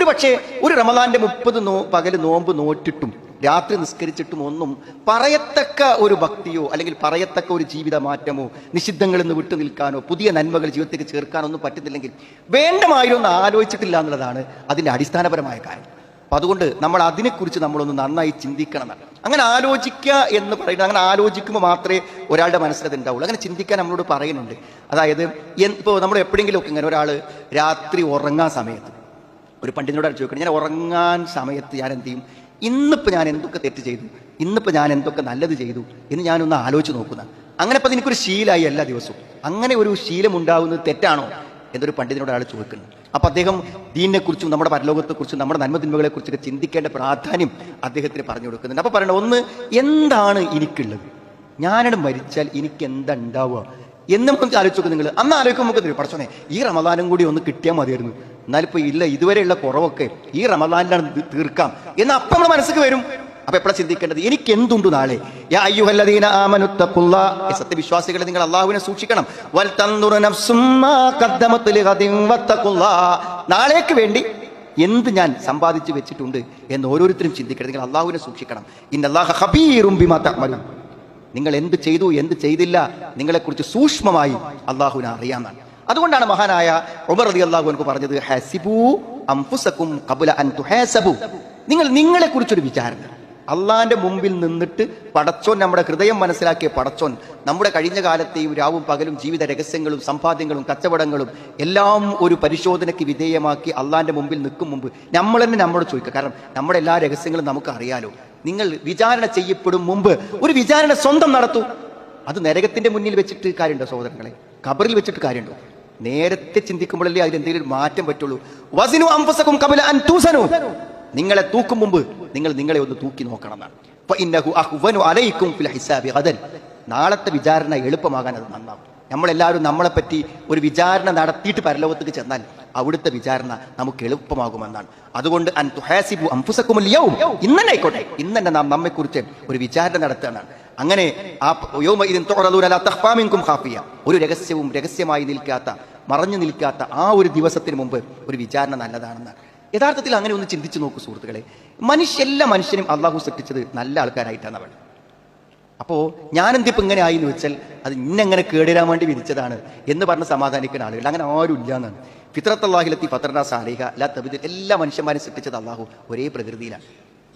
പക്ഷേ ഒരു റമദാന്റെ 30 പകല് നോമ്പ് നോറ്റിട്ടും രാത്രി നിസ്കരിച്ചിട്ടും ഒന്നും പറയത്തക്ക ഒരു ഭക്തിയോ അല്ലെങ്കിൽ പറയത്തക്ക ഒരു ജീവിത മാറ്റമോ നിഷിദ്ധങ്ങളിൽ നിന്ന് വിട്ടു നിൽക്കാനോ പുതിയ നന്മകൾ ജീവിതത്തിലേക്ക് ചേർക്കാനോ ഒന്നും പറ്റുന്നില്ലെങ്കിൽ വേണ്ടമായൊന്നും ആലോചിച്ചിട്ടില്ല എന്നുള്ളതാണ് അതിൻ്റെ അടിസ്ഥാനപരമായ കാര്യം. അപ്പം അതുകൊണ്ട് നമ്മൾ അതിനെക്കുറിച്ച് നമ്മളൊന്ന് നന്നായി ചിന്തിക്കണം. അങ്ങനെ ആലോചിക്കുക എന്ന് പറയുന്നത്, അങ്ങനെ ആലോചിക്കുമ്പോൾ മാത്രമേ ഒരാളുടെ മനസ്സിലത് ഉണ്ടാവുള്ളൂ. അങ്ങനെ ചിന്തിക്കാൻ നമ്മളോട് പറയുന്നുണ്ട്. അതായത് ഇപ്പോൾ നമ്മൾ എപ്പോഴെങ്കിലുമൊക്കെ ഇങ്ങനെ ഒരാൾ രാത്രി ഉറങ്ങാൻ സമയത്ത് ഒരു പണ്ഡിതനോട് ചോദിക്കണം, ഞാൻ ഉറങ്ങാൻ സമയത്ത് ഞാൻ എന്ത് ചെയ്യും, ഇന്നിപ്പോൾ ഞാൻ എന്തൊക്കെ തെറ്റ് ചെയ്തു, ഇന്നിപ്പോൾ ഞാൻ എന്തൊക്കെ നല്ലത് ചെയ്തു എന്ന് ഞാനൊന്ന് ആലോചിച്ച് നോക്കുന്ന. അങ്ങനെ ഇപ്പം എനിക്കൊരു ശീലമായി എല്ലാ ദിവസവും. അങ്ങനെ ഒരു ശീലം ഉണ്ടാവുന്നത് തെറ്റാണോ എന്നൊരു പണ്ഡിതനോട് ആൾ ചോദിക്കുന്നു. അപ്പം അദ്ദേഹം ദീനിനെക്കുറിച്ചും നമ്മുടെ പരലോകത്തെക്കുറിച്ചും നമ്മുടെ നന്മതിന്മകളെക്കുറിച്ചൊക്കെ ചിന്തിക്കേണ്ട പ്രാധാന്യം അദ്ദേഹത്തിന് പറഞ്ഞു കൊടുക്കുന്നുണ്ട്. അപ്പോൾ പറയണം, ഒന്ന്, എന്താണ് എനിക്കുള്ളത്, ഞാനത് മരിച്ചാൽ എനിക്ക് എന്താ ഉണ്ടാവുക എന്ന് നമുക്ക് ആലോചിച്ച് നോക്കും. നിങ്ങൾ അന്ന് ആലോചിക്കുമ്പോൾ നമുക്ക് തരും, പഠിച്ചോനെ ഈ റമദാനും കൂടി ഒന്ന് കിട്ടിയാൽ മതിയായിരുന്നു, എന്നാലിപ്പോൾ ഇല്ല ഇതുവരെയുള്ള കുറവൊക്കെ ഈ റമദാനിലാണ് തീർക്കാം എന്ന് അപ്പം നമ്മുടെ മനസ്സിലേക്ക് വരും. അപ്പൊ എപ്പോഴാണ് ചിന്തിക്കേണ്ടത്, എനിക്ക് എന്തുണ്ട് നാളെ. യാ അയ്യുഹല്ലദീന ആമനു തഖുല്ലാഹ്, സത്യവിശ്വാസികളെ നിങ്ങൾ അല്ലാഹുവിനെ സൂക്ഷിക്കണം. വൽ തൻദുറു നഫ്സും മാ ഖദ്ദമത് ലിഗദിൻ വത്തഖുല്ലാഹ്, നാളേക്ക് വേണ്ടി എന്ത് ഞാൻ സമ്പാദിച്ചു വെച്ചിട്ടുണ്ട് എന്ന് ഓരോരുത്തരും ചിന്തിക്കണം. നിങ്ങൾ അല്ലാഹുവിനെ സൂക്ഷിക്കണം. ഇന്നല്ലാഹ ഖബീറും ബിമാ തഅമലൂൻ, നിങ്ങൾ എന്ത് ചെയ്തു എന്ത് ചെയ്തില്ല നിങ്ങളെക്കുറിച്ച് സൂക്ഷ്മമായി അല്ലാഹുവിനെ അറിയാമെന്നാണ്. അതുകൊണ്ടാണ് മഹാനായ ഉമർ റളിയല്ലാഹു അൻഹു പറഞ്ഞത്, ഹസിബു അൻഫുസകും ഖബ്ല അൻ തുഹാസബു, നിങ്ങൾ നിങ്ങളെക്കുറിച്ചൊരു വിചാരണ. അള്ളാന്റെ മുമ്പിൽ നിന്നിട്ട് പടച്ചോൻ, നമ്മുടെ ഹൃദയം മനസ്സിലാക്കിയ പടച്ചോൻ നമ്മുടെ കഴിഞ്ഞ കാലത്തെയും രാവും പകലും ജീവിത രഹസ്യങ്ങളും സമ്പാദ്യങ്ങളും കച്ചവടങ്ങളും എല്ലാം ഒരു പരിശോധനയ്ക്ക് വിധേയമാക്കി അള്ളാന്റെ മുമ്പിൽ നിൽക്കും മുമ്പ് നമ്മൾ തന്നെ നമ്മോട് ചോദിക്കുക. കാരണം നമ്മുടെ എല്ലാ രഹസ്യങ്ങളും നമുക്ക് അറിയാലോ. നിങ്ങൾ വിചാരണ ചെയ്യപ്പെടും മുമ്പ് ഒരു വിചാരണ സ്വന്തം നടത്തൂ. അത് നരകത്തിന്റെ മുന്നിൽ വെച്ചിട്ട് കാര്യമുണ്ടോ സഹോദരങ്ങളെ? ഖബറിൽ വെച്ചിട്ട് കാര്യമുണ്ടോ? നേരത്തെ ചിന്തിക്കുമ്പോഴല്ലേ അതിൽ എന്തെങ്കിലും ഒരു മാറ്റം പറ്റുള്ളൂ. വസിനു അൻഫുസകും ഖബ്ല അൻ തുസനു, നിങ്ങളെ തൂക്കും മുമ്പ് നിങ്ങൾ നിങ്ങളെ ഒന്ന് തൂക്കി നോക്കണം എന്നാണ്. ഫഇന്നഹു അഹ്വനു അലൈക്കും ഫിൽ ഹിസാബി ഗദൻ, നാളത്തെ വിചാരണ എളുപ്പമാകാൻ അത് നന്നാവും. നമ്മളെല്ലാവരും നമ്മളെപ്പറ്റി ഒരു വിചാരണ നടത്തിയിട്ട് പരലോകത്തേക്ക് ചെന്നാൽ അവിടുത്തെ വിചാരണ നമുക്ക് എളുപ്പമാകുമെന്നാണ്. അതുകൊണ്ട് അൻ തുഹാസിബു അൻഫുസകുമുൽ യൗം, ഇന്നലെ ആയിക്കോട്ടെ, ഇന്നെ നാം നമ്മെക്കുറിച്ച് ഒരു വിചാരണ നടത്തുകയാണ്. അങ്ങനെ ആ യൗമഇദിൻ തുഅറദൂന ലാ തഖ്ഫാ മിൻകും ഖാഫിയ, ഒരു രഹസ്യവും രഹസ്യമായി നിൽക്കാത്ത മറഞ്ഞു നിൽക്കാത്ത ആ ഒരു ദിവസത്തിന് മുമ്പ് ഒരു വിചാരണ നല്ലതാണെന്നാണ്. യഥാർത്ഥത്തിൽ അങ്ങനെ ഒന്ന് ചിന്തിച്ചു നോക്കൂ സുഹൃത്തുക്കളെ. എല്ലാ മനുഷ്യനും അള്ളാഹു സൃഷ്ടിച്ചത് നല്ല ആൾക്കാരായിട്ടാണ് അവൻ. അപ്പോൾ ഞാനെന്തിപ്പോൾ ഇങ്ങനെ ആയി എന്ന് വെച്ചാൽ അത് ഇന്നെങ്ങനെ കേടുവരാൻ വേണ്ടി വിധിച്ചതാണ് എന്ന് പറഞ്ഞ് സമാധാനിക്കുന്ന ആളുകൾ അങ്ങനെ ആരും ഇല്ല എന്നാണ്. ഫിത്രത്തല്ലാഹിലത്തി ഫത്രനാ സാലിഹ ലാ തബ്ദിൽ, എല്ലാ മനുഷ്യന്മാരും സൃഷ്ടിച്ചത് അള്ളാഹു ഒരേ പ്രകൃതിയിലാണ്.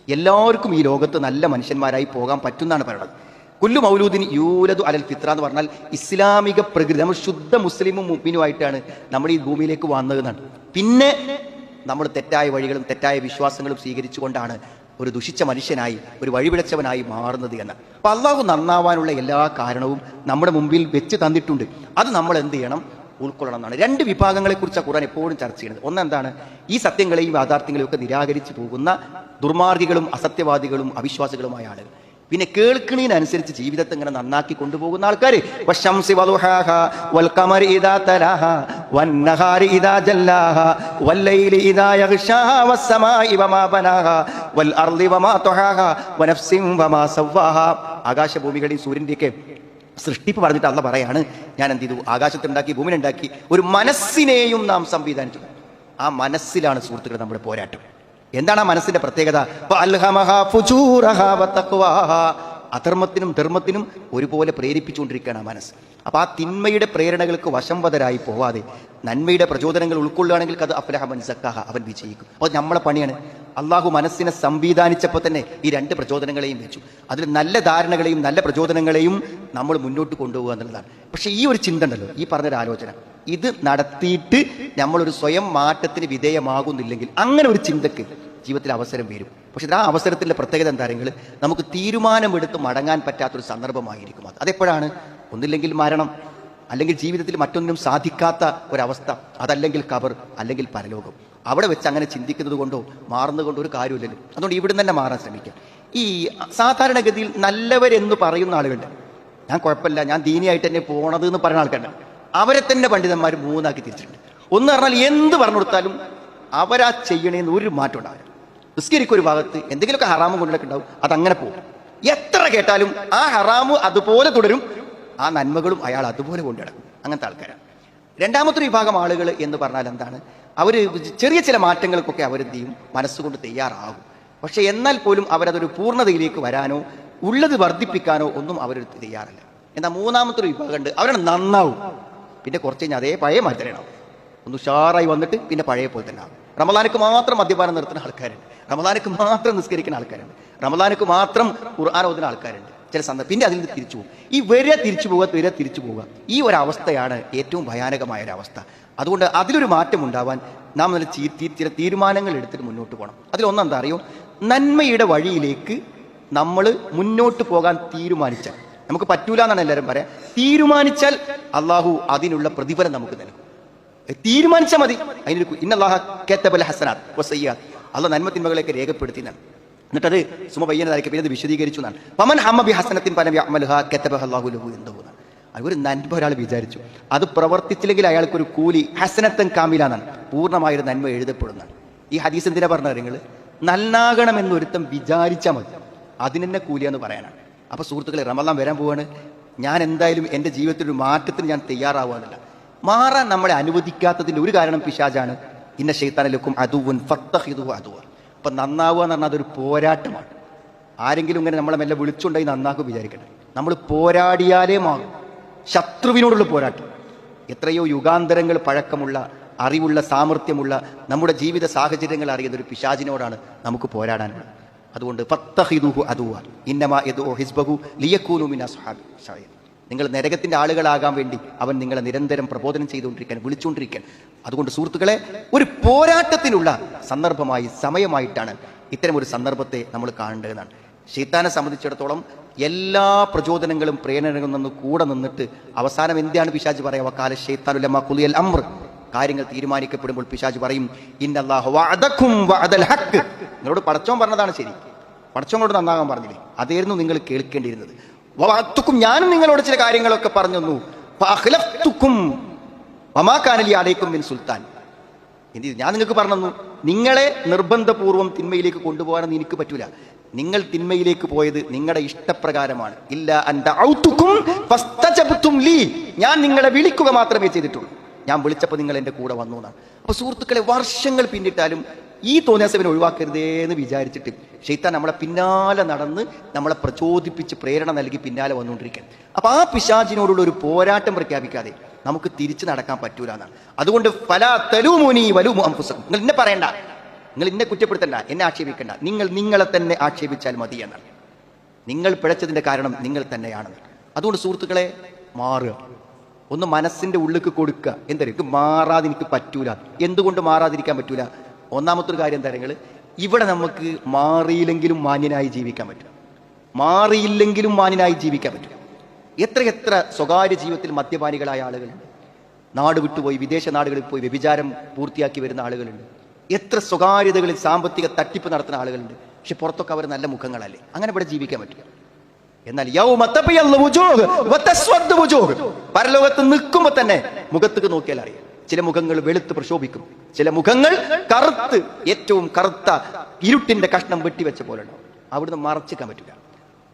എല്ലാവർക്കും ഈ ലോകത്ത് നല്ല മനുഷ്യന്മാരായി പോകാൻ പറ്റുന്നതാണ് പറയുന്നത്. കുല്ലു മൗലൂദിൻ യൂലദു അലൽ ഫിത്ര എന്ന് പറഞ്ഞാൽ ഇസ്ലാമിക പ്രകൃതി, നമ്മൾ ശുദ്ധ മുസ്ലിമും മുഅ്മിനുമായിട്ടാണ് നമ്മൾ ഈ ഭൂമിയിലേക്ക് വന്നതെന്നാണ്. പിന്നെ നമ്മൾ തെറ്റായ വഴികളും തെറ്റായ വിശ്വാസങ്ങളും സ്വീകരിച്ചുകൊണ്ടാണ് ഒരു ദുഷിച്ച മനുഷ്യനായി ഒരു വഴിപിഴച്ചവനായി മാറുന്നത് എന്ന്. അപ്പം അള്ളാഹു നന്നാവാനുള്ള എല്ലാ കാരണവും നമ്മുടെ മുമ്പിൽ വെച്ച് തന്നിട്ടുണ്ട്. അത് നമ്മൾ എന്ത് ചെയ്യണം, ഉൾക്കൊള്ളണം എന്നാണ്. രണ്ട് വിഭാഗങ്ങളെക്കുറിച്ച് ഖുർആൻ എപ്പോഴും ചർച്ച ചെയ്യുന്നത്. ഒന്നെന്താണ്, ഈ സത്യങ്ങളെയും യാഥാർത്ഥ്യങ്ങളെയും ഒക്കെ നിരാകരിച്ചു പോകുന്ന ദുർമാർഗികളും അസത്യവാദികളും അവിശ്വാസികളുമായ ആളുകൾ. പിന്നെ കേൾക്കണീനനുസരിച്ച് ജീവിതത്തെ ഇങ്ങനെ നന്നാക്കി കൊണ്ടുപോകുന്ന ആൾക്കാർ. വശംസി വളുഹാഹ വൽഖമരി ഇദാ തലാഹ വന്നഹാരി ഇദാ ജല്ലാഹ വല്ലൈലി ഇദാ യഗ്ശാഹ വസ്സമാഇ വമാ ബനാഹ വൽ അർളി വമാ തുഹാഹ വനഫ്സിൻ വമാ സവ്വാഹ. ആകാശഭൂമികളുടെയും സൂര്യൻ്റെയൊക്കെ സൃഷ്ടിപ്പ് പറഞ്ഞിട്ട് അള്ളാഹ് പറയാണ്, ഞാൻ എന്ത് ചെയ്തു, ആകാശത്തുണ്ടാക്കി ഭൂമിനുണ്ടാക്കി, ഒരു മനസ്സിനെയും നാം സംവിധാനിച്ചു. ആ മനസ്സിലാണ് സുഹൃത്തുക്കളെ നമ്മുടെ പോരാട്ടം. എന്താണ് ആ മനസ്സിന്റെ പ്രത്യേകത? അധർമ്മത്തിനും ധർമ്മത്തിനും ഒരുപോലെ പ്രേരിപ്പിച്ചുകൊണ്ടിരിക്കുകയാണ് ആ മനസ്സ്. അപ്പൊ ആ തിന്മയുടെ പ്രേരണകൾക്ക് വശംവദരായി പോവാതെ നന്മയുടെ പ്രചോദനങ്ങൾ ഉൾക്കൊള്ളുകയാണെങ്കിൽ അത് അഫ്ലഹ മൻ സക്കാഹ, അവൻ വിജയിക്കും. അപ്പോൾ നമ്മളെ പണിയാണ്. അള്ളാഹു മനസ്സിനെ സംവിധാനിച്ചപ്പോൾ തന്നെ ഈ രണ്ട് പ്രചോദനങ്ങളെയും വെച്ചു. അതിൽ നല്ല ധാരണകളെയും നല്ല പ്രചോദനങ്ങളെയും നമ്മൾ മുന്നോട്ട് കൊണ്ടുപോകുക എന്നുള്ളതാണ്. പക്ഷെ ഈ ഒരു ചിന്ത ഉണ്ടല്ലോ, ഈ പറഞ്ഞൊരു ആലോചന, ഇത് നടത്തിയിട്ട് നമ്മളൊരു സ്വയം മാറ്റത്തിന് വിധേയമാകുന്നില്ലെങ്കിൽ അങ്ങനെ ഒരു ചിന്തക്ക് ജീവിതത്തിൽ അവസരം വരും. പക്ഷെ ആ അവസരത്തിൻ്റെ പ്രത്യേകത എന്താണെങ്കിൽ നമുക്ക് തീരുമാനമെടുത്ത് മടങ്ങാൻ പറ്റാത്തൊരു സന്ദർഭമായിരിക്കും അത്. അതെപ്പോഴാണ്? ഒന്നില്ലെങ്കിൽ മരണം, അല്ലെങ്കിൽ ജീവിതത്തിൽ മറ്റൊന്നിനും സാധിക്കാത്ത ഒരവസ്ഥ, അതല്ലെങ്കിൽ ഖബർ, അല്ലെങ്കിൽ പരലോകം. അവിടെ വെച്ച് അങ്ങനെ ചിന്തിക്കുന്നത് കൊണ്ടോ മാറുന്നതുകൊണ്ടോ ഒരു കാര്യമില്ലല്ലോ. അതുകൊണ്ട് ഇവിടുന്ന് തന്നെ മാറാൻ ശ്രമിക്കാം. ഈ സാധാരണഗതിയിൽ നല്ലവരെന്ന് പറയുന്ന ആളുകളുണ്ട്, ഞാൻ കുഴപ്പമില്ല, ഞാൻ ദീനിയായിട്ട് തന്നെ പോണത് എന്ന് പറയുന്ന ആൾക്കാരുണ്ട്. അവരെ തന്നെ പണ്ഡിതന്മാർ മൂന്നാക്കി തിരിച്ചിട്ടുണ്ട്. ഒന്ന് പറഞ്ഞാൽ എന്ത് പറഞ്ഞു കൊടുത്താലും അവരാ ചെയ്യണേന്ന് ഒരു മാറ്റം ഉണ്ടാവില്ല. നിസ്കരിക്കും ഒരു ഭാഗത്ത് എന്തെങ്കിലുമൊക്കെ ഹറാമും കൊണ്ടൊക്കെ ഉണ്ടാവും, അതങ്ങനെ പോകും. എത്ര കേട്ടാലും ആ ഹറാമു അതുപോലെ തുടരും, ആ നന്മകളും അയാൾ അതുപോലെ കൊണ്ടു നടക്കും. അങ്ങനത്തെ ആൾക്കാരാണ്. രണ്ടാമത്തെ വിഭാഗം ആളുകൾ എന്ന് പറഞ്ഞാൽ എന്താണ്? അവർ ചെറിയ ചില മാറ്റങ്ങൾക്കൊക്കെ അവരെന്ത് ചെയ്യും, മനസ്സുകൊണ്ട് തയ്യാറാകും. പക്ഷെ എന്നാൽ പോലും അവരതൊരു പൂർണ്ണതയിലേക്ക് വരാനോ ഉള്ളത് വർദ്ധിപ്പിക്കാനോ ഒന്നും അവർ തയ്യാറല്ല. എന്നാൽ മൂന്നാമത്തെ ഒരു വിഭാഗമുണ്ട്, അവരാണ് നന്നാവും. പിന്നെ കുറച്ച് കഴിഞ്ഞാൽ അതേ പഴയ മാറ്റണം, ഒന്ന് ഉഷാറായി വന്നിട്ട് പിന്നെ പഴയ പോലെ തന്നെ ആകും. റമദാനക്ക് മാത്രം മദ്യപാനം നിർത്തുന്ന ആൾക്കാരുണ്ട്, റമദാനക്ക് മാത്രം നിസ്കരിക്കുന്ന ആൾക്കാരുണ്ട്, റമദാനക്ക് മാത്രം ഖുർആൻ ഓതുന്ന ആൾക്കാരുണ്ട്. ചില സന്ദർഭം പിന്നെ അതിൽ നിന്ന് തിരിച്ചു പോകും. ഈ വരെ തിരിച്ചു പോവുക ഈ ഒരു അവസ്ഥയാണ് ഏറ്റവും ഭയാനകമായ ഒരു അവസ്ഥ. അതുകൊണ്ട് അതിലൊരു മാറ്റം ഉണ്ടാവാൻ നാം നല്ല ചില തീരുമാനങ്ങൾ എടുത്തിട്ട് മുന്നോട്ട് പോകണം. അതിലൊന്നെന്താ അറിയോ, നന്മയുടെ വഴിയിലേക്ക് നമ്മൾ മുന്നോട്ട് പോകാൻ തീരുമാനിച്ചാൽ, നമുക്ക് പറ്റൂല എന്നാണ് എല്ലാവരും പറയാം, തീരുമാനിച്ചാൽ അള്ളാഹു അതിനുള്ള പ്രതിഫലം നമുക്ക് നൽകും. തീരുമാനിച്ചാൽ മതി. അതിനൊരു ഇന്നല്ലാഹ കതബൽ ഹസനാത്ത് വസയ്യാത്ത്, അള്ളാഹ് നന്മ തിന്മകളെയൊക്കെ രേഖപ്പെടുത്തിനാണ്. എന്നിട്ടത് സുമബയ്യനതായിരിക്കും, പിന്നെ അത് വിശദീകരിച്ചു എന്നാണ്. പമൻ ഹമ്മ ബി ഹസനത്തിൻ ഫലം യഅമൽഹാ കതബഹ അല്ലാഹു ലഹു ഇൻദഹു. ഒരു നന്മ ഒരാൾ വിചാരിച്ചു, അത് പ്രവർത്തിച്ചില്ലെങ്കിൽ അയാൾക്കൊരു കൂലി ഹസനത്തൻ കാമിലാന്നാണ്, പൂർണ്ണമായൊരു നന്മ എഴുതപ്പെടുന്നതാണ്. ഈ ഹദീസ് എന്തിനാ പറഞ്ഞത്? നിങ്ങൾ നന്നാകണമെന്നൊരുത്തം വിചാരിച്ചാൽ മതി, അതിനെന്നെ കൂലിയെന്ന് പറയാനാണ്. അപ്പൊ സുഹൃത്തുക്കളെ, റമദാൻ വരാൻ പോവാണ്. ഞാൻ എന്തായാലും എൻ്റെ ജീവിതത്തിൽ ഒരു മാറ്റത്തിന് ഞാൻ തയ്യാറാവുകയെന്നില്ല. മാറാൻ നമ്മളെ അനുവദിക്കാത്തതിൻ്റെ ഒരു കാരണം പിശാചാണ്. ഇന്ന ശൈത്താനലക്കും അദുവൻ ഫത്തഖിദുഹു അദുവ. അപ്പൊ നന്നാവുക എന്ന് പറഞ്ഞാൽ അതൊരു പോരാട്ടമാണ്. ആരെങ്കിലും ഇങ്ങനെ നമ്മളെ മെല്ലെ വിളിച്ചുകൊണ്ടായി നന്നാക്കും വിചാരിക്കട്ടെ, നമ്മൾ പോരാടിയാലേ മാറും. ശത്രുവിനോടുള്ള പോരാട്ടം. എത്രയോ യുഗാന്തരങ്ങൾ പഴക്കമുള്ള, അറിവുള്ള, സാമർഥ്യമുള്ള, നമ്മുടെ ജീവിത സാഹചര്യങ്ങൾ അറിയുന്ന ഒരു പിശാചിനോടാണ് നമുക്ക് പോരാടാനുള്ളത്. അതുകൊണ്ട് ഫത്തഖിദുഹു അദുവ ഇന്നമാ യദ്ഉ ഹിസ്ബഹു ലിയകൂനു മിൻ അസ്ഹാബി സഈർ. നിങ്ങൾ നരകത്തിന്റെ ആളുകളാകാൻ വേണ്ടി അവൻ നിങ്ങളെ നിരന്തരം പ്രബോധനം ചെയ്തുകൊണ്ടിരിക്കാൻ, വിളിച്ചുകൊണ്ടിരിക്കാൻ. അതുകൊണ്ട് സുഹൃത്തുക്കളെ, ഒരു പോരാട്ടത്തിനുള്ള സന്ദർഭമായി, സമയമായിട്ടാണ് ഇത്തരം ഒരു സന്ദർഭത്തെ നമ്മൾ കാണേണ്ടതെന്നാണ്. ശൈത്താനെ സംബന്ധിച്ചിടത്തോളം എല്ലാ പ്രചോദനങ്ങളും പ്രേരണകളും നിന്ന് കൂടെ നിന്നിട്ട് അവസാനം എന്താണ് പിശാച് പറയാ? വഖാല ശൈത്താനു ലമ്മാ ഖുദിയൽ അംർ. കാര്യങ്ങൾ തീരുമാനിക്കപ്പെടുമ്പോൾ പിശാച് പറയും, ഇന്നല്ലാഹ വഅദകും വഅദൽ ഹഖ്. നിങ്ങളോട് പടച്ചോൻ പറഞ്ഞതാണ് ശരി, പടച്ചോനോട് നന്നാകാൻ പറഞ്ഞില്ലേ, അതായിരുന്നു നിങ്ങൾ കേൾക്കേണ്ടിയിരുന്നത്. വഅദതുക്കും, ഞാനും നിങ്ങളോട് ചില കാര്യങ്ങളൊക്കെ പറഞ്ഞു തന്നു. ഫഅഖ്ലഫ്തുക്കും വമാ കാന ലി അലൈക്കും മിൻ സുൽത്താൻ. ഞാൻ നിങ്ങൾക്ക് പറഞ്ഞു തന്നു, നിങ്ങളെ നിർബന്ധപൂർവ്വം തിന്മയിലേക്ക് കൊണ്ടുപോകാനൊന്നും എനിക്ക് പറ്റൂല. നിങ്ങൾ തിന്മയിലേക്ക് പോയത് നിങ്ങളുടെ ഇഷ്ടപ്രകാരമാണ്. ഇല്ല അൻ ദഅൗതുക്കും ഫസ്തജബ്തും ലീ. ഞാൻ നിങ്ങളെ വിളിക്കുക മാത്രമേ ചെയ്തിട്ടുള്ളൂ, ഞാൻ വിളിച്ചപ്പോൾ നിങ്ങൾ എൻ്റെ കൂടെ വന്നു എന്നാണ്. അപ്പൊ സുഹൃത്തുക്കളെ, വർഷങ്ങൾ പിന്നിട്ടാലും ഈ തോന്നിയാസവിനെ ഒഴിവാക്കരുതേന്ന് വിചാരിച്ചിട്ട് ശൈത്താൻ നമ്മളെ പിന്നാലെ നടന്ന് നമ്മളെ പ്രചോദിപ്പിച്ച് പ്രേരണ നൽകി പിന്നാലെ വന്നുകൊണ്ടിരിക്കാൻ. അപ്പൊ ആ പിശാചിനോടുള്ള ഒരു പോരാട്ടം പ്രഖ്യാപിക്കാതെ നമുക്ക് തിരിച്ചു നടക്കാൻ പറ്റൂല എന്നാണ്. അതുകൊണ്ട് ഫലാ തലൂമുനി വലൂമു അൻഫുസക്കും. നിങ്ങൾ എന്നെ പറയണ്ട, നിങ്ങൾ എന്നെ കുറ്റപ്പെടുത്തണ്ട, എന്നെ ആക്ഷേപിക്കണ്ട, നിങ്ങൾ നിങ്ങളെ തന്നെ ആക്ഷേപിച്ചാൽ മതി എന്നാണ്. നിങ്ങൾ പിഴച്ചതിന്റെ കാരണം നിങ്ങൾ തന്നെയാണെന്ന്. അതുകൊണ്ട് സുഹൃത്തുക്കളെ, മാറുക, ഒന്ന് മനസ്സിന്റെ ഉള്ളിലേക്ക് കൊടുക്കുക. എന്തായാലും മാറാതെ എനിക്ക് പറ്റൂല. എന്തുകൊണ്ട് മാറാതിരിക്കാൻ പറ്റൂല? ഒന്നാമത്തെ ഒരു കാര്യം എന്താ പറയുക, ഇവിടെ നമുക്ക് മാറിയില്ലെങ്കിലും മാന്യനായി ജീവിക്കാൻ പറ്റും, മാറിയില്ലെങ്കിലും മാന്യനായി ജീവിക്കാൻ പറ്റും. എത്ര സ്വകാര്യ ജീവിതത്തിൽ മദ്യപാനികളായ ആളുകളുണ്ട്, നാട് വിട്ടുപോയി വിദേശ നാടുകളിൽ പോയി വ്യഭിചാരം പൂർത്തിയാക്കി വരുന്ന ആളുകളുണ്ട്, എത്ര സ്വകാര്യതകളിൽ സാമ്പത്തിക തട്ടിപ്പ് നടത്തുന്ന ആളുകളുണ്ട്. പക്ഷെ പുറത്തൊക്കെ അവർ നല്ല മുഖങ്ങളല്ലേ, അങ്ങനെ ഇവിടെ ജീവിക്കാൻ പറ്റും. എന്നാൽ പരലോകത്ത് നിൽക്കുമ്പോ തന്നെ മുഖത്തേക്ക് നോക്കിയാൽ അറിയാം, ചില മുഖങ്ങൾ വെളുത്ത് പ്രശോഭിക്കും, ചില മുഖങ്ങൾ കറുത്ത്, ഏറ്റവും കറുത്ത ഇരുട്ടിന്റെ കഷ്ണം വെട്ടിവെച്ച പോലെ ഉണ്ടാവും. അവിടുന്ന് മറച്ചിക്കാൻ പറ്റില്ല.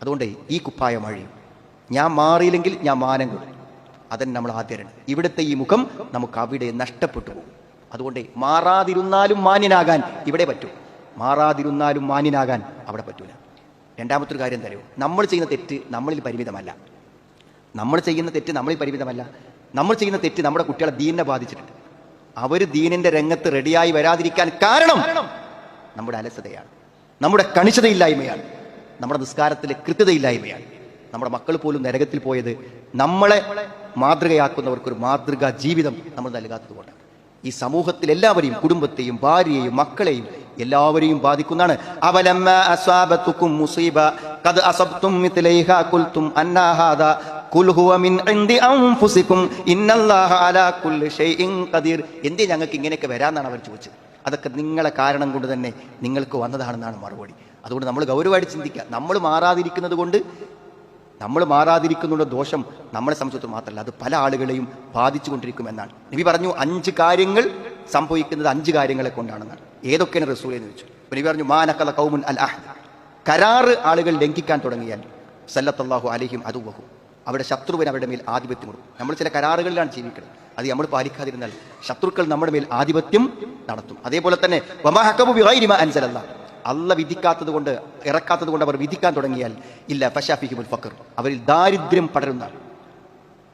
അതുകൊണ്ട് ഈ കുപ്പായം അഴിയും. ഞാൻ മാറിയില്ലെങ്കിൽ ഞാൻ മാനം കൊടുക്കും. അതന്നെ നമ്മൾ ആദ്യം. ഇവിടുത്തെ ഈ മുഖം നമുക്ക് അവിടെ നഷ്ടപ്പെട്ടു പോകും. അതുകൊണ്ട് മാറാതിരുന്നാലും മാന്യനാകാൻ ഇവിടെ പറ്റും, മാറാതിരുന്നാലും മാന്യനാകാൻ അവിടെ പറ്റൂല. രണ്ടാമത്തെ ഒരു കാര്യം തരൂ, നമ്മൾ ചെയ്യുന്ന തെറ്റ് നമ്മളിൽ പരിമിതമല്ല. നമ്മൾ ചെയ്യുന്ന തെറ്റ് നമ്മളിൽ പരിമിതമല്ല. നമ്മൾ ചെയ്യുന്ന തെറ്റ് നമ്മുടെ കുട്ടികളെ ദീനിനെ ബാധിച്ചിട്ടുണ്ട്. അവർ ദീനിന്റെ രംഗത്ത് റെഡിയായി വരാതിരിക്കാൻ കാരണം നമ്മുടെ അലസതയാണ്, നമ്മുടെ കണിശതയില്ലായ്മയാണ്, നമ്മുടെ നിസ്കാരത്തിലെ കൃത്യതയില്ലായ്മയാണ്. നമ്മുടെ മക്കൾ പോലും നരകത്തിൽ പോയത് നമ്മളെ മാതൃകയാക്കുന്നവർക്കൊരു മാതൃകാ ജീവിതം നമ്മൾ നൽകാത്തത് കൊണ്ടാണ്. ഈ സമൂഹത്തിൽ എല്ലാവരെയും, കുടുംബത്തെയും ഭാര്യയെയും മക്കളെയും എല്ലാവരെയും ബാധിക്കുന്നതാണ്. അവലമ്മ അസ്വാബതുകും മുസീബ ഖദ് അസബ്തും മിത്ലൈഹാ ഖുൽതും അന്നാ ഹാദാ ഖുൽ ഹുവ മിൻ ഇൻദി അൻഫുസികും ഇന്നല്ലാഹ അലാ കുല്ലി ഷൈഇൻ ഖദീർ. എന്തേ ഞങ്ങൾക്ക് ഇങ്ങനെയൊക്കെ വരാന്നാണ് അവർ ചോദിച്ചത്. അതൊക്കെ നിങ്ങളെ കാരണം കൊണ്ട് തന്നെ നിങ്ങൾക്ക് വന്നതാണെന്നാണ് മറുപടി. അതുകൊണ്ട് നമ്മൾ ഗൗരവമായിട്ട് ചിന്തിക്കുക. നമ്മൾ മാറാതിരിക്കുന്നുള്ള ദോഷം നമ്മളെ സംബന്ധിച്ചിടത്തോളം മാത്രമല്ല, അത് പല ആളുകളെയും ബാധിച്ചു കൊണ്ടിരിക്കുമെന്നാണ്. നബി പറഞ്ഞു 5 കാര്യങ്ങൾ സംഭവിക്കുന്നത് 5 കാര്യങ്ങളെ കൊണ്ടാണെന്നാണ്. ഏതൊക്കെയാണ് റസൂൽ എന്ന് ചോദിച്ചു. നബി പറഞ്ഞു, മാ നഖല ഖൗമുൻ അൽ അഹ്ദ്. കരാറ് ആളുകൾ ലംഘിക്കാൻ തുടങ്ങിയാൽ സല്ലല്ലാഹു അലൈഹിം അദുവഹു, അവിടെ ശത്രുവിന് അവരുടെ മേൽ ആധിപത്യം കൊടുക്കും. നമ്മൾ ചില കരാറുകളിലാണ് ജീവിക്കുന്നത്. അത് നമ്മൾ പാലിക്കാതിരുന്നാൽ ശത്രുക്കൾ നമ്മുടെ മേൽ ആധിപത്യം നടത്തും. അതേപോലെ തന്നെ വമാ ഹക്കമു ബിഗൈരി മാ അൻസലല്ലാഹ്, അല്ല വിധിക്കാത്തത് കൊണ്ട് ഇറക്കാത്തത് കൊണ്ട് അവർ വിധിക്കാൻ തുടങ്ങിയാൽ ഇല്ല ഫശാഫിഹിമുൽ ഫഖർ, അവരിൽ ദാരിദ്ര്യം പടരുന്ന.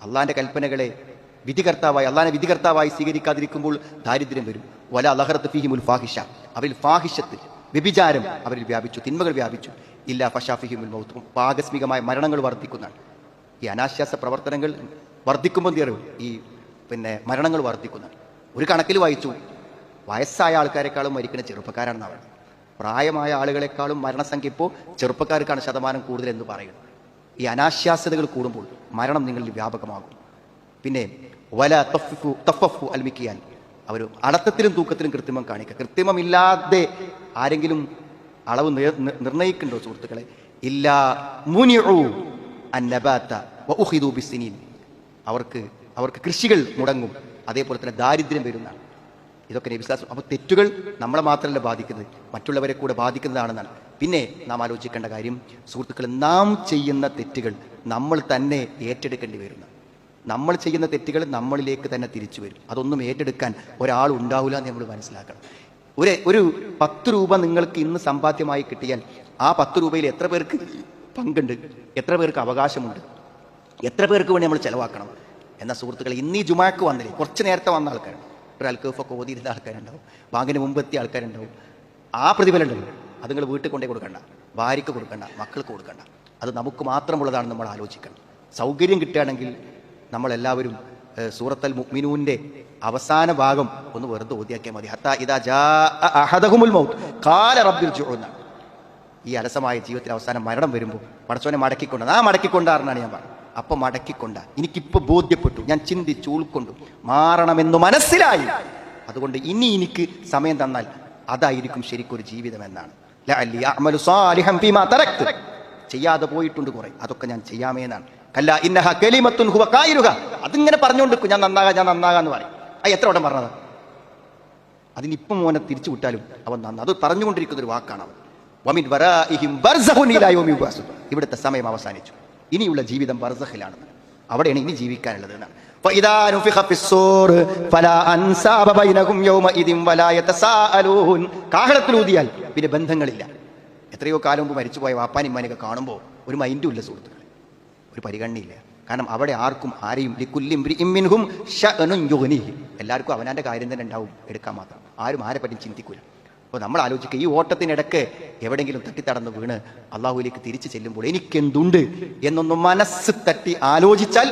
അള്ളാന്റെ കൽപ്പനകളെ അള്ളാഹിനെ വിധികർത്താവായി സ്വീകരിക്കാതിരിക്കുമ്പോൾ ദാരിദ്ര്യം വരും. വല ലഹറത്ത് ഫീഹിമുൽ ഫാഹിഷ, അവരിൽ ഫാഹിഷത്ത് വ്യഭിചാരം അവരിൽ വ്യാപിച്ചു, തിന്മകൾ വ്യാപിച്ചു. ഇല്ല ഫശാഫിഹിമുൽ മൗത്ത്, ആകസ്മികമായ മരണങ്ങൾ വർദ്ധിക്കുന്നതാണ്. ഈ അനാശ്വാസ പ്രവർത്തനങ്ങൾ വർദ്ധിക്കുമ്പോൾ തീരും ഈ മരണങ്ങൾ വർദ്ധിക്കുന്നതാണ്. ഒരു കണക്കിൽ വായിച്ചു, വയസ്സായ ആൾക്കാരെക്കാളും മരിക്കുന്ന ചെറുപ്പക്കാരാണെന്ന് പറയുന്നത്. പ്രായമായ ആളുകളെക്കാളും മരണസംഖ്യ ഇപ്പോൾ ചെറുപ്പക്കാർക്കാണ് ശതമാനം കൂടുതൽ എന്ന് പറയുന്നത്. ഈ അനാശ്വാസ്യതകൾ കൂടുമ്പോൾ മരണം നിങ്ങളിൽ വ്യാപകമാകും. പിന്നെ വല തഫഫു അൽമിക്കിയാൽ, അവർ അടത്തത്തിലും തൂക്കത്തിലും കൃത്രിമം കാണിക്കുക. കൃത്രിമമില്ലാതെ ആരെങ്കിലും അളവ് നിർണ്ണയിക്കുന്നുണ്ടോ സുഹൃത്തുക്കളെ? ഇല്ലാ മുനിഉ അന്നബാത വഉഖിദു ബിസ്സിനീൻ, അവർക്ക് കൃഷികൾ മുടങ്ങും, അതേപോലെ തന്നെ ദാരിദ്ര്യം വരുന്നതാണ്. ഇതൊക്കെ നബി സല്ലല്ലാഹു അലൈഹി വസല്ലം. അപ്പോൾ തെറ്റുകൾ നമ്മളെ മാത്രമല്ല ബാധിക്കുന്നത്, മറ്റുള്ളവരെ കൂടെ ബാധിക്കുന്നതാണെന്നാണ്. പിന്നെ നാം ആലോചിക്കേണ്ട കാര്യം സുഹൃത്തുക്കളെ, നാം ചെയ്യുന്ന തെറ്റുകൾ നമ്മൾ തന്നെ ഏറ്റെടുക്കേണ്ടി വരുന്നു. നമ്മൾ ചെയ്യുന്ന തെറ്റുകൾ നമ്മളിലേക്ക് തന്നെ തിരിച്ചു വരും. അതൊന്നും ഏറ്റെടുക്കാൻ ഒരാൾ ഉണ്ടാവില്ല എന്ന് നമ്മൾ മനസ്സിലാക്കണം. ഒരു 10 രൂപ നിങ്ങൾക്ക് ഇന്ന് സമ്പാദ്യമായി കിട്ടിയാൽ ആ 10 രൂപയിൽ എത്ര പേർക്ക് പങ്കുണ്ട്, എത്ര പേർക്ക് അവകാശമുണ്ട്, എത്ര പേർക്ക് വേണ്ടി നമ്മൾ ചെലവാക്കണം എന്ന സുഹൃത്തുക്കളെ, ഇന്ന് ഈ ജുമാക്ക് വന്നില്ലേ, കുറച്ച് നേരത്തെ വന്ന ആൾക്കാരുണ്ട്, ഒരു അൽക്കഫൊക്കെ ഓതിയിരുന്ന ആൾക്കാരുണ്ടാവും, ബാങ്കിന് മുമ്പ് എത്തിയ ആൾക്കാരുണ്ടാവും. ആ പ്രതിഫലം ഉണ്ടല്ലോ, അത് നിങ്ങൾ വീട്ടിൽ കൊണ്ടേ കൊടുക്കണ്ട, ഭാര്യയ്ക്ക് കൊടുക്കണ്ട, മക്കൾക്ക് കൊടുക്കണ്ട. അത് നമുക്ക് മാത്രമുള്ളതാണെന്ന് നമ്മൾ ആലോചിക്കണം. സൗകര്യം കിട്ടുകയാണെങ്കിൽ നമ്മളെല്ലാവരും സൂറത്തുൽ മുഅ്മിനൂന്റെ അവസാന ഭാഗം ഒന്ന് വെറുതെ ഓതിയാക്കിയാൽ മതി. ഹത്താ ഇദാ ജാഅ അഹദഹുമുൽ മൗത്ത് ഖാല റബ്ബിർജിഊൻ. ഈ അലസമായ ജീവിതത്തിൽ അവസാനം മരണം വരുമ്പോൾ പടച്ചോനെ മടക്കിക്കൊണ്ടാണെന്നാണ് ഞാൻ പറഞ്ഞത്. അപ്പം മടക്കിക്കൊണ്ട, എനിക്കിപ്പോൾ ബോധ്യപ്പെട്ടു, ഞാൻ ചിന്തിച്ചു ഉൾക്കൊണ്ടു, മാറണമെന്ന് മനസ്സിലായി, അതുകൊണ്ട് ഇനി എനിക്ക് സമയം തന്നാൽ അതായിരിക്കും ശരിക്കൊരു ജീവിതം എന്നാണ്. ലഅല്ലി അഅമലു സാലിഹൻ ഫീമാ തറക്തു, ചെയ്യാതെ പോയിട്ടുണ്ട് കുറെ, അതൊക്കെ ഞാൻ ചെയ്യാമേന്നാണ്. കല്ല ഇന്നഹ കലിമത്തുൻ ഹുവ ഖായിലുഹ, അതിങ്ങനെ പറഞ്ഞുകൊണ്ടിരിക്കും, ഞാൻ നന്നാകാന്ന് പറയും. എത്ര വട്ടം പറഞ്ഞത്? അതിനിപ്പം മോനെ തിരിച്ചു വിട്ടാലും അവൻ അത് പറഞ്ഞുകൊണ്ടിരിക്കുന്ന ഒരു വാക്കാണ് അവൻ. വമിൻ വറാഇഹിം ബർസഖുൻ ഇലാ യൗമി യുബ്അസൂൻ, ഇവിടുത്തെ സമയം അവസാനിച്ചു, ഇനിയുള്ള ജീവിതം ബർസഖിലാണ്, അവിടെയാണ് ഇനി ജീവിക്കാനുള്ളത് എന്നാണ്. ഫഇദാ നുഫിഖ ഫിസ്സൂർ ഫലാ അൻസാബ ബൈനഹും യൗമഇദിൻ വലാ യതസാഅലൂൻ, കാഹളത്തിലൂതിയാൽ പിന്നെ ബന്ധങ്ങളില്ല. എത്രയോ കാലം മുമ്പ് മരിച്ചുപോയ വാപ്പാനിമ്മാനെയൊക്കെ കാണുമ്പോൾ ഒരു മൈൻഡും ഇല്ല സുഹൃത്തുക്കളെ, ഒരു പരിഗണനയില്ല. കാരണം അവിടെ ആർക്കും ആരെയും എല്ലാവർക്കും അവനാൻ്റെ കാര്യം തന്നെ ഉണ്ടാവും, എടുക്കാൻ മാത്രം. ആരും ആരെ പറ്റി ചിന്തിക്കൂല. അപ്പോൾ നമ്മൾ ആലോചിക്കുക, ഈ ഓട്ടത്തിനിടക്ക് എവിടെയെങ്കിലും തട്ടിത്തടന്ന് വീണ് അള്ളാഹുവിലേക്ക് തിരിച്ചു ചെല്ലുമ്പോൾ എനിക്കെന്തുണ്ട് എന്നൊന്ന് മനസ്സ് തട്ടി ആലോചിച്ചാൽ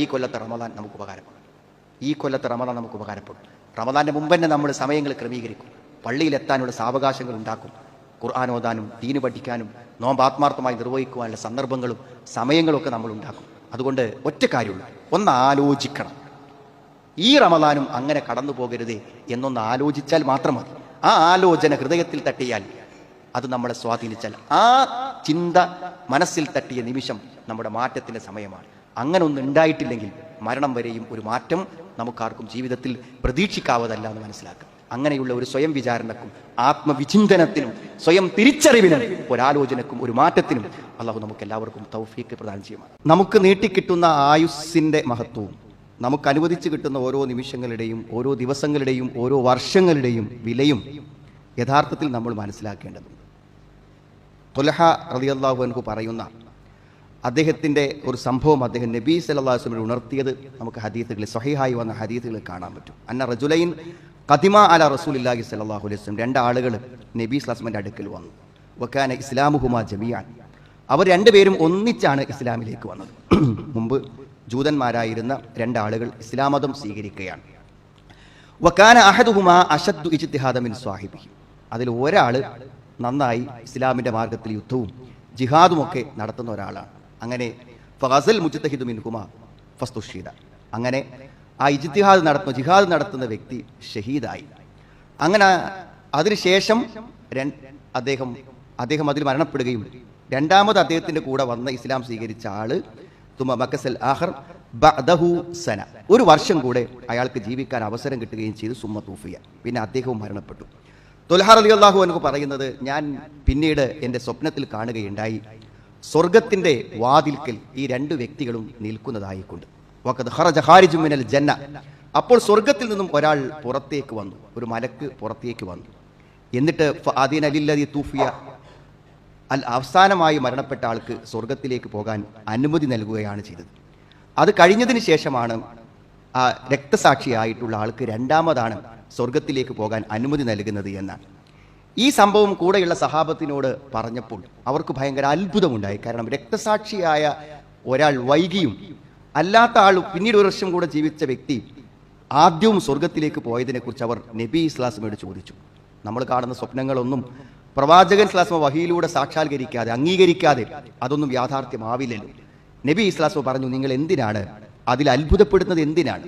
ഈ കൊല്ലത്തെ റമദാൻ നമുക്ക് ഉപകാരപ്പെടും. റമദാന്റെ മുമ്പ് തന്നെ നമ്മൾ സമയങ്ങൾ ക്രമീകരിക്കും, പള്ളിയിലെത്താനുള്ള സാവകാശങ്ങൾ ഉണ്ടാക്കും, ഖുർആൻ ഓതാനും ദീന് പഠിക്കാനും നോമ്പ് ആത്മാർത്ഥമായി നിർവഹിക്കുവാനുള്ള സന്ദർഭങ്ങളും സമയങ്ങളും ഒക്കെ നമ്മൾ ഉണ്ടാക്കും. അതുകൊണ്ട് ഒറ്റ കാര്യമുള്ളൂ, ഒന്ന് ആലോചിക്കണം, ഈ റമദാനും അങ്ങനെ കടന്നു പോകരുതേ എന്നൊന്ന് ആലോചിച്ചാൽ മാത്രം മതി. ആ ആലോചന ഹൃദയത്തിൽ തട്ടിയാൽ, അത് നമ്മളെ സ്വാധീനിച്ചാൽ, ആ ചിന്ത മനസ്സിൽ തട്ടിയ നിമിഷം നമ്മുടെ മാറ്റത്തിന്റെ സമയമാണ്. അങ്ങനെ ഒന്നും ഉണ്ടായിട്ടില്ലെങ്കിൽ മരണം വരെയും ഒരു മാറ്റം നമുക്കാർക്കും ജീവിതത്തിൽ പ്രതീക്ഷിക്കാവതല്ല എന്ന് മനസ്സിലാക്കുക. അങ്ങനെയുള്ള ഒരു സ്വയം വിചാരണക്കും ആത്മവിചിന്തനത്തിനും സ്വയം തിരിച്ചറിവിനും ഒരാലോചനക്കും ഒരു മാറ്റത്തിനും അള്ളാഹു നമുക്ക് എല്ലാവർക്കും തൗഫീഖ് പ്രദാനം ചെയ്യുമാണ്. നമുക്ക് നീട്ടിക്കിട്ടുന്ന ആയുസ്സിന്റെ മഹത്വവും നമുക്ക് അനുവദിച്ചു കിട്ടുന്ന ഓരോ നിമിഷങ്ങളുടെയും ഓരോ ദിവസങ്ങളുടെയും ഓരോ വർഷങ്ങളുടെയും വിലയും യഥാർത്ഥത്തിൽ നമ്മൾ മനസ്സിലാക്കേണ്ടതുണ്ട്. ത്വൽഹ റളിയല്ലാഹു അൻഹു പറയുന്ന അദ്ദേഹത്തിൻ്റെ ഒരു സംഭവം അദ്ദേഹം നബി സല്ലല്ലാഹു അലൈഹി വസല്ലം ഉണർത്തിയത് നമുക്ക് ഹദീസുകളിൽ സ്വഹീഹായി വന്ന ഹദീസുകളിൽ കാണാൻ പറ്റും. അന്ന റജുലൈൻ ഖദിമ അല റസൂലില്ലാഹി സ്വല്ലല്ലാഹു അലൈഹി വസല്ലം, 2 ആളുകൾ നബി സ്വല്ലല്ലാഹു അലൈഹി വസല്ലമയുടെ അടുക്കൽ വന്നു. വകാന ഇസ്ലാമുഹുമാ ജമീഅൻ, അവർ രണ്ടുപേരും ഒന്നിച്ചാണ് ഇസ്ലാമിലേക്ക് വന്നത്. മുമ്പ് ജൂതന്മാരായിരുന്ന 2 ആളുകൾ ഇസ്ലാം മതം സ്വീകരിക്കുകയാണ്. വകാന അഹദുഹുമാ അശദ്ദു ഇജ്തിഹാദ മിൻ സ്വാഹിബിഹി, അതിൽ ഒരാൾ നന്നായി ഇസ്ലാമിൻ്റെ മാർഗത്തിൽ യുദ്ധവും ജിഹാദും ഒക്കെ നടത്തുന്ന ഒരാളാണ്. അങ്ങനെ ഫഗസൽ മുജ്തഹിദു മിൻഹുമാ ഫസ്തുഷീദ, അങ്ങനെ ആ ജിഹാദ് നടത്തുന്ന വ്യക്തി ഷഹീദായി. അങ്ങനെ അതിനുശേഷം അദ്ദേഹം അതിൽ മരണപ്പെടുകയും രണ്ടാമത് അദ്ദേഹത്തിൻ്റെ കൂടെ വന്ന ഇസ്ലാം സ്വീകരിച്ച ആള് തുമ മക്കസൽ ആഖർ ബഅദഹു സന, 1 വർഷം കൂടെ അയാൾക്ക് ജീവിക്കാൻ അവസരം കിട്ടുകയും ചെയ്തു. സുമ്മ തൂഫിയ, പിന്നെ അദ്ദേഹവും മരണപ്പെട്ടു. ത്വൽഹ റളിയല്ലാഹു അൻഹു പറയുന്നത്, ഞാൻ പിന്നീട് എൻ്റെ സ്വപ്നത്തിൽ കാണുകയുണ്ടായി, സ്വർഗത്തിൻ്റെ വാതിൽക്കൽ ഈ 2 വ്യക്തികളും നിൽക്കുന്നതായിക്കൊണ്ട്. വഖദ് ഖറജ ഖാരിജു മിനൽ ജന്ന, അപ്പോൾ സ്വർഗത്തിൽ നിന്നും ഒരാൾ പുറത്തേക്ക് വന്നു, ഒരു മലക്ക് പുറത്തേക്ക് വന്നു. എന്നിട്ട് അതിനലില്ലതി തൂഫിയ അവസാനമായി മരണപ്പെട്ട ആൾക്ക് സ്വർഗത്തിലേക്ക് പോകാൻ അനുമതി നൽകുകയാണ് ചെയ്തത്. അത് കഴിഞ്ഞതിന് ശേഷമാണ് ആ രക്തസാക്ഷിയായിട്ടുള്ള ആൾക്ക് രണ്ടാമതാണ് സ്വർഗത്തിലേക്ക് പോകാൻ അനുമതി നൽകുന്നത് എന്നാണ്. ഈ സംഭവം കൂടെയുള്ള സഹാബത്തിനോട് പറഞ്ഞപ്പോൾ അവർക്ക് ഭയങ്കര അത്ഭുതമുണ്ടായി. കാരണം രക്തസാക്ഷിയായ ഒരാൾ വൈകിയും അല്ലാത്ത ആൾ പിന്നീട് ഒരു വർഷം കൂടെ ജീവിച്ച വ്യക്തി ആദ്യവും സ്വർഗത്തിലേക്ക് പോയതിനെക്കുറിച്ച് അവർ നബി ഇസ്ലാസ്മയോട് ചോദിച്ചു. നമ്മൾ കാണുന്ന സ്വപ്നങ്ങളൊന്നും പ്രവാചകൻ ഇസ്ലാസ്മ വഹിയിലൂടെ സാക്ഷാത്കരിക്കാതെ അംഗീകരിക്കാതെ അതൊന്നും യാഥാർത്ഥ്യമാവില്ലല്ലോ. നബി ഇസ്ലാസ്മ പറഞ്ഞു, നിങ്ങൾ എന്തിനാണ് അതിൽ അത്ഭുതപ്പെടുന്നത്? എന്തിനാണ്?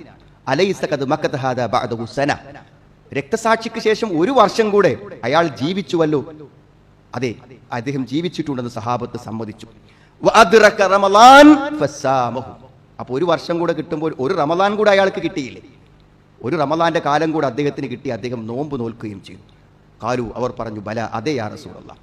രക്തസാക്ഷിക്ക് ശേഷം ഒരു വർഷം കൂടെ അയാൾ ജീവിച്ചുവല്ലോ. അതെ, അദ്ദേഹം ജീവിച്ചിട്ടുണ്ടെന്ന് സഹാബത്ത് സമ്മതിച്ചു. അപ്പൊ ഒരു വർഷം കൂടെ കിട്ടുമ്പോൾ ഒരു റമദാൻ കൂടെ അയാൾക്ക് കിട്ടിയില്ലേ? ഒരു റമദാന്റെ കാലം കൂടെ അദ്ദേഹത്തിന് കിട്ടി. അദ്ദേഹം നോമ്പ് നോൽക്കുകയും ചെയ്തു. കാലു, അവർ പറഞ്ഞു, ബല, അതെ യാ റസൂലല്ലാഹ്.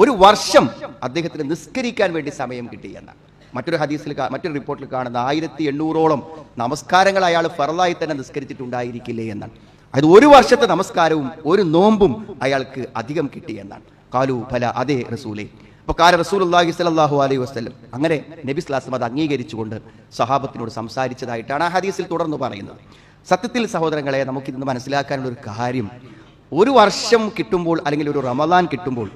ഒരു വർഷം അദ്ദേഹത്തിന് നിസ്കരിക്കാൻ വേണ്ടി സമയം കിട്ടി എന്നാണ്. മറ്റൊരു ഹദീസിൽ മറ്റൊരു റിപ്പോർട്ടിൽ കാണുന്ന 1800ഓളം നമസ്കാരങ്ങൾ അയാൾ ഫർളായി തന്നെ നിസ്കരിച്ചിട്ടുണ്ടായിരിക്കില്ലേ എന്നാണ്. അത് ഒരു വർഷത്തെ നമസ്കാരവും ഒരു നോമ്പും അയാൾക്ക് അധികം കിട്ടി എന്നാണ്. കാലു, ഫല, അതെ റസൂലേ. അപ്പൊ കാല റസൂലുള്ളാഹി സ്വല്ലല്ലാഹു അലൈഹി വസല്ലം, അങ്ങനെ നബി സ്വല്ലല്ലാഹു അത് അംഗീകരിച്ചുകൊണ്ട് സഹാബത്തിനോട് സംസാരിച്ചതായിട്ടാണ് ആ ഹദീസിൽ തുടർന്ന് പറയുന്നത്. സത്യത്തിൽ സഹോദരങ്ങളെ, നമുക്കിന്ന് മനസ്സിലാക്കാനുള്ള ഒരു കാര്യം, ഒരു വർഷം കിട്ടുമ്പോൾ അല്ലെങ്കിൽ ഒരു റമദാൻ കിട്ടുമ്പോൾ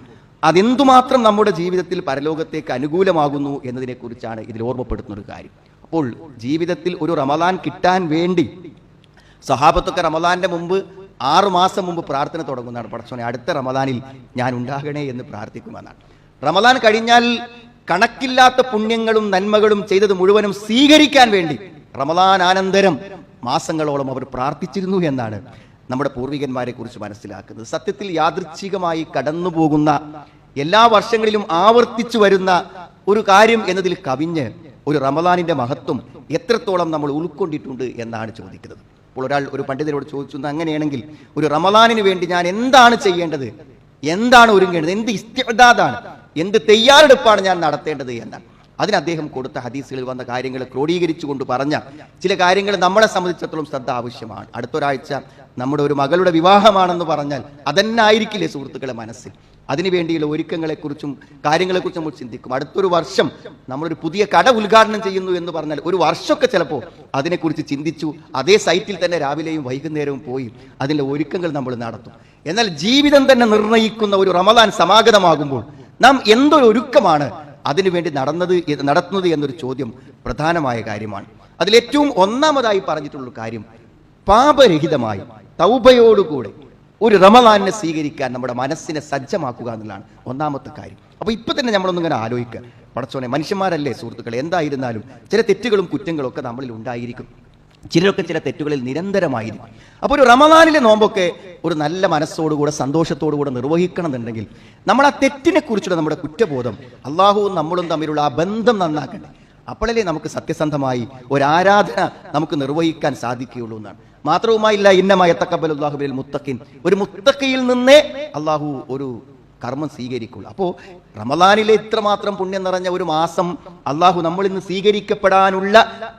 അതെന്തുമാത്രം നമ്മുടെ ജീവിതത്തിൽ പരലോകത്തേക്ക് അനുകൂലമാകുന്നു എന്നതിനെക്കുറിച്ചാണ് ഇതിൽ ഓർമ്മപ്പെടുത്തുന്ന ഒരു കാര്യം. അപ്പോൾ ജീവിതത്തിൽ ഒരു റമദാൻ കിട്ടാൻ വേണ്ടി സഹാബത്തൊക്കെ റമദാന്റെ മുമ്പ് 6 മാസം മുമ്പ് പ്രാർത്ഥന തുടങ്ങുന്നതാണ്. പടച്ചോനെ, അടുത്ത റമദാനിൽ ഞാൻ ഉണ്ടാകണേ എന്ന് പ്രാർത്ഥിക്കുമെന്നാണ്. റമദാൻ കഴിഞ്ഞാൽ കണക്കില്ലാത്ത പുണ്യങ്ങളും നന്മകളും ചെയ്തത് മുഴുവനും സ്വീകരിക്കാൻ വേണ്ടി റമദാൻ അനന്തരം മാസങ്ങളോളം അവർ പ്രാർത്ഥിച്ചിരുന്നു എന്നാണ് നമ്മുടെ പൂർവികന്മാരെ കുറിച്ച് മനസ്സിലാക്കുന്നത്. സത്യത്തിൽ യാദൃച്ഛികമായി കടന്നു പോകുന്ന എല്ലാ വർഷങ്ങളിലും ആവർത്തിച്ചു വരുന്ന ഒരു കാര്യം എന്നതിൽ കവിഞ്ഞ് ഒരു റമദാനിന്റെ മഹത്വം എത്രത്തോളം നമ്മൾ ഉൾക്കൊണ്ടിട്ടുണ്ട് എന്നാണ് ചോദിക്കുന്നത്. അപ്പോൾ ഒരു പണ്ഡിതരോട് ചോദിച്ചു, അങ്ങനെയാണെങ്കിൽ ഒരു റമദാനിന് വേണ്ടി ഞാൻ എന്താണ് ചെയ്യേണ്ടത്, എന്താണ് ഒരുങ്ങേണ്ടത്, എന്ത് ഇസ്തിഅദാദാണ്, എന്ത് തയ്യാറെടുപ്പാണ് ഞാൻ നടത്തേണ്ടത് എന്നാണ്. അതിന് അദ്ദേഹം കൊടുത്ത ഹദീസുകളിൽ വന്ന കാര്യങ്ങൾ ക്രോഡീകരിച്ചുകൊണ്ട് പറഞ്ഞ ചില കാര്യങ്ങൾ നമ്മളെ സംബന്ധിച്ചിടത്തോളം ശ്രദ്ധ ആവശ്യമാണ്. അടുത്തൊരാഴ്ച നമ്മുടെ ഒരു മകളുടെ വിവാഹമാണെന്ന് പറഞ്ഞാൽ അതെന്നായിരിക്കില്ലേ സുഹൃത്തുക്കളെ മനസ്സിൽ? അതിനുവേണ്ടിയുള്ള ഒരുക്കങ്ങളെക്കുറിച്ചും കാര്യങ്ങളെക്കുറിച്ചും നമ്മൾ ചിന്തിക്കും. അടുത്തൊരു വർഷം നമ്മളൊരു പുതിയ കട ഉദ്ഘാടനം ചെയ്യുന്നു എന്ന് പറഞ്ഞാൽ ഒരു വർഷമൊക്കെ ചിലപ്പോൾ അതിനെക്കുറിച്ച് ചിന്തിച്ചു അതേ സൈറ്റിൽ തന്നെ രാവിലെയും വൈകുന്നേരവും പോയി അതിൻ്റെ ഒരുക്കങ്ങൾ നമ്മൾ നടത്തും. എന്നാൽ ജീവിതം തന്നെ നിർണ്ണയിക്കുന്ന ഒരു റമദാൻ സമാഗതമാകുമ്പോൾ നാം എന്തൊരു ഒരുക്കമാണ് അതിനുവേണ്ടി നടത്തുന്നത് എന്നൊരു ചോദ്യം പ്രധാനമായ കാര്യമാണ്. അതിലേറ്റവും ഒന്നാമതായി പറഞ്ഞിട്ടുള്ള കാര്യം, പാപരഹിതമായി തൗബയോടുകൂടെ ഒരു റമദാനിനെ സ്വീകരിക്കാൻ നമ്മുടെ മനസ്സിനെ സജ്ജമാക്കുക എന്നുള്ളതാണ് ഒന്നാമത്തെ കാര്യം. അപ്പൊ ഇപ്പൊ തന്നെ നമ്മളൊന്നിങ്ങനെ ആലോചിക്കുക, പടച്ചോനെ, മനുഷ്യന്മാരല്ലേ സുഹൃത്തുക്കളെ, എന്തായിരുന്നാലും ചില തെറ്റുകളും കുറ്റങ്ങളും ഒക്കെ നമ്മളിൽ ഉണ്ടായിരിക്കും. ചിലരൊക്കെ ചില തെറ്റുകളിൽ നിരന്തരമായിരിക്കും. അപ്പോൾ ഒരു റമദാനിലെ നോമ്പൊക്കെ ഒരു നല്ല മനസ്സോടുകൂടെ സന്തോഷത്തോടുകൂടെ നിർവഹിക്കണം എന്നുണ്ടെങ്കിൽ നമ്മൾ ആ തെറ്റിനെ കുറിച്ചുള്ള നമ്മുടെ കുറ്റബോധം, അള്ളാഹുവും നമ്മളും തമ്മിലുള്ള ആ ബന്ധം നന്നാക്കണ്ടേ. അപ്പോഴല്ലേ നമുക്ക് സത്യസന്ധമായി ഒരു ആരാധന നമുക്ക് നിർവഹിക്കാൻ സാധിക്കുകയുള്ളൂ എന്നാണ്. മാത്രവുമായില്ല, ഇന്നമാ യതഖബ്ബലുല്ലാഹു മിനൽ മുത്തഖീൻ, ഒരു മുത്തഖിയിൽ നിന്നേ അള്ളാഹു ഒരു കർമ്മം സ്വീകരിക്കുള്ളൂ. അപ്പോൾ റമദാനിലെ ഇത്രമാത്രം പുണ്യം നിറഞ്ഞ ഒരു മാസം അള്ളാഹു നമ്മളിൽ നിന്ന് സ്വീകരിക്കപ്പെടാനുള്ള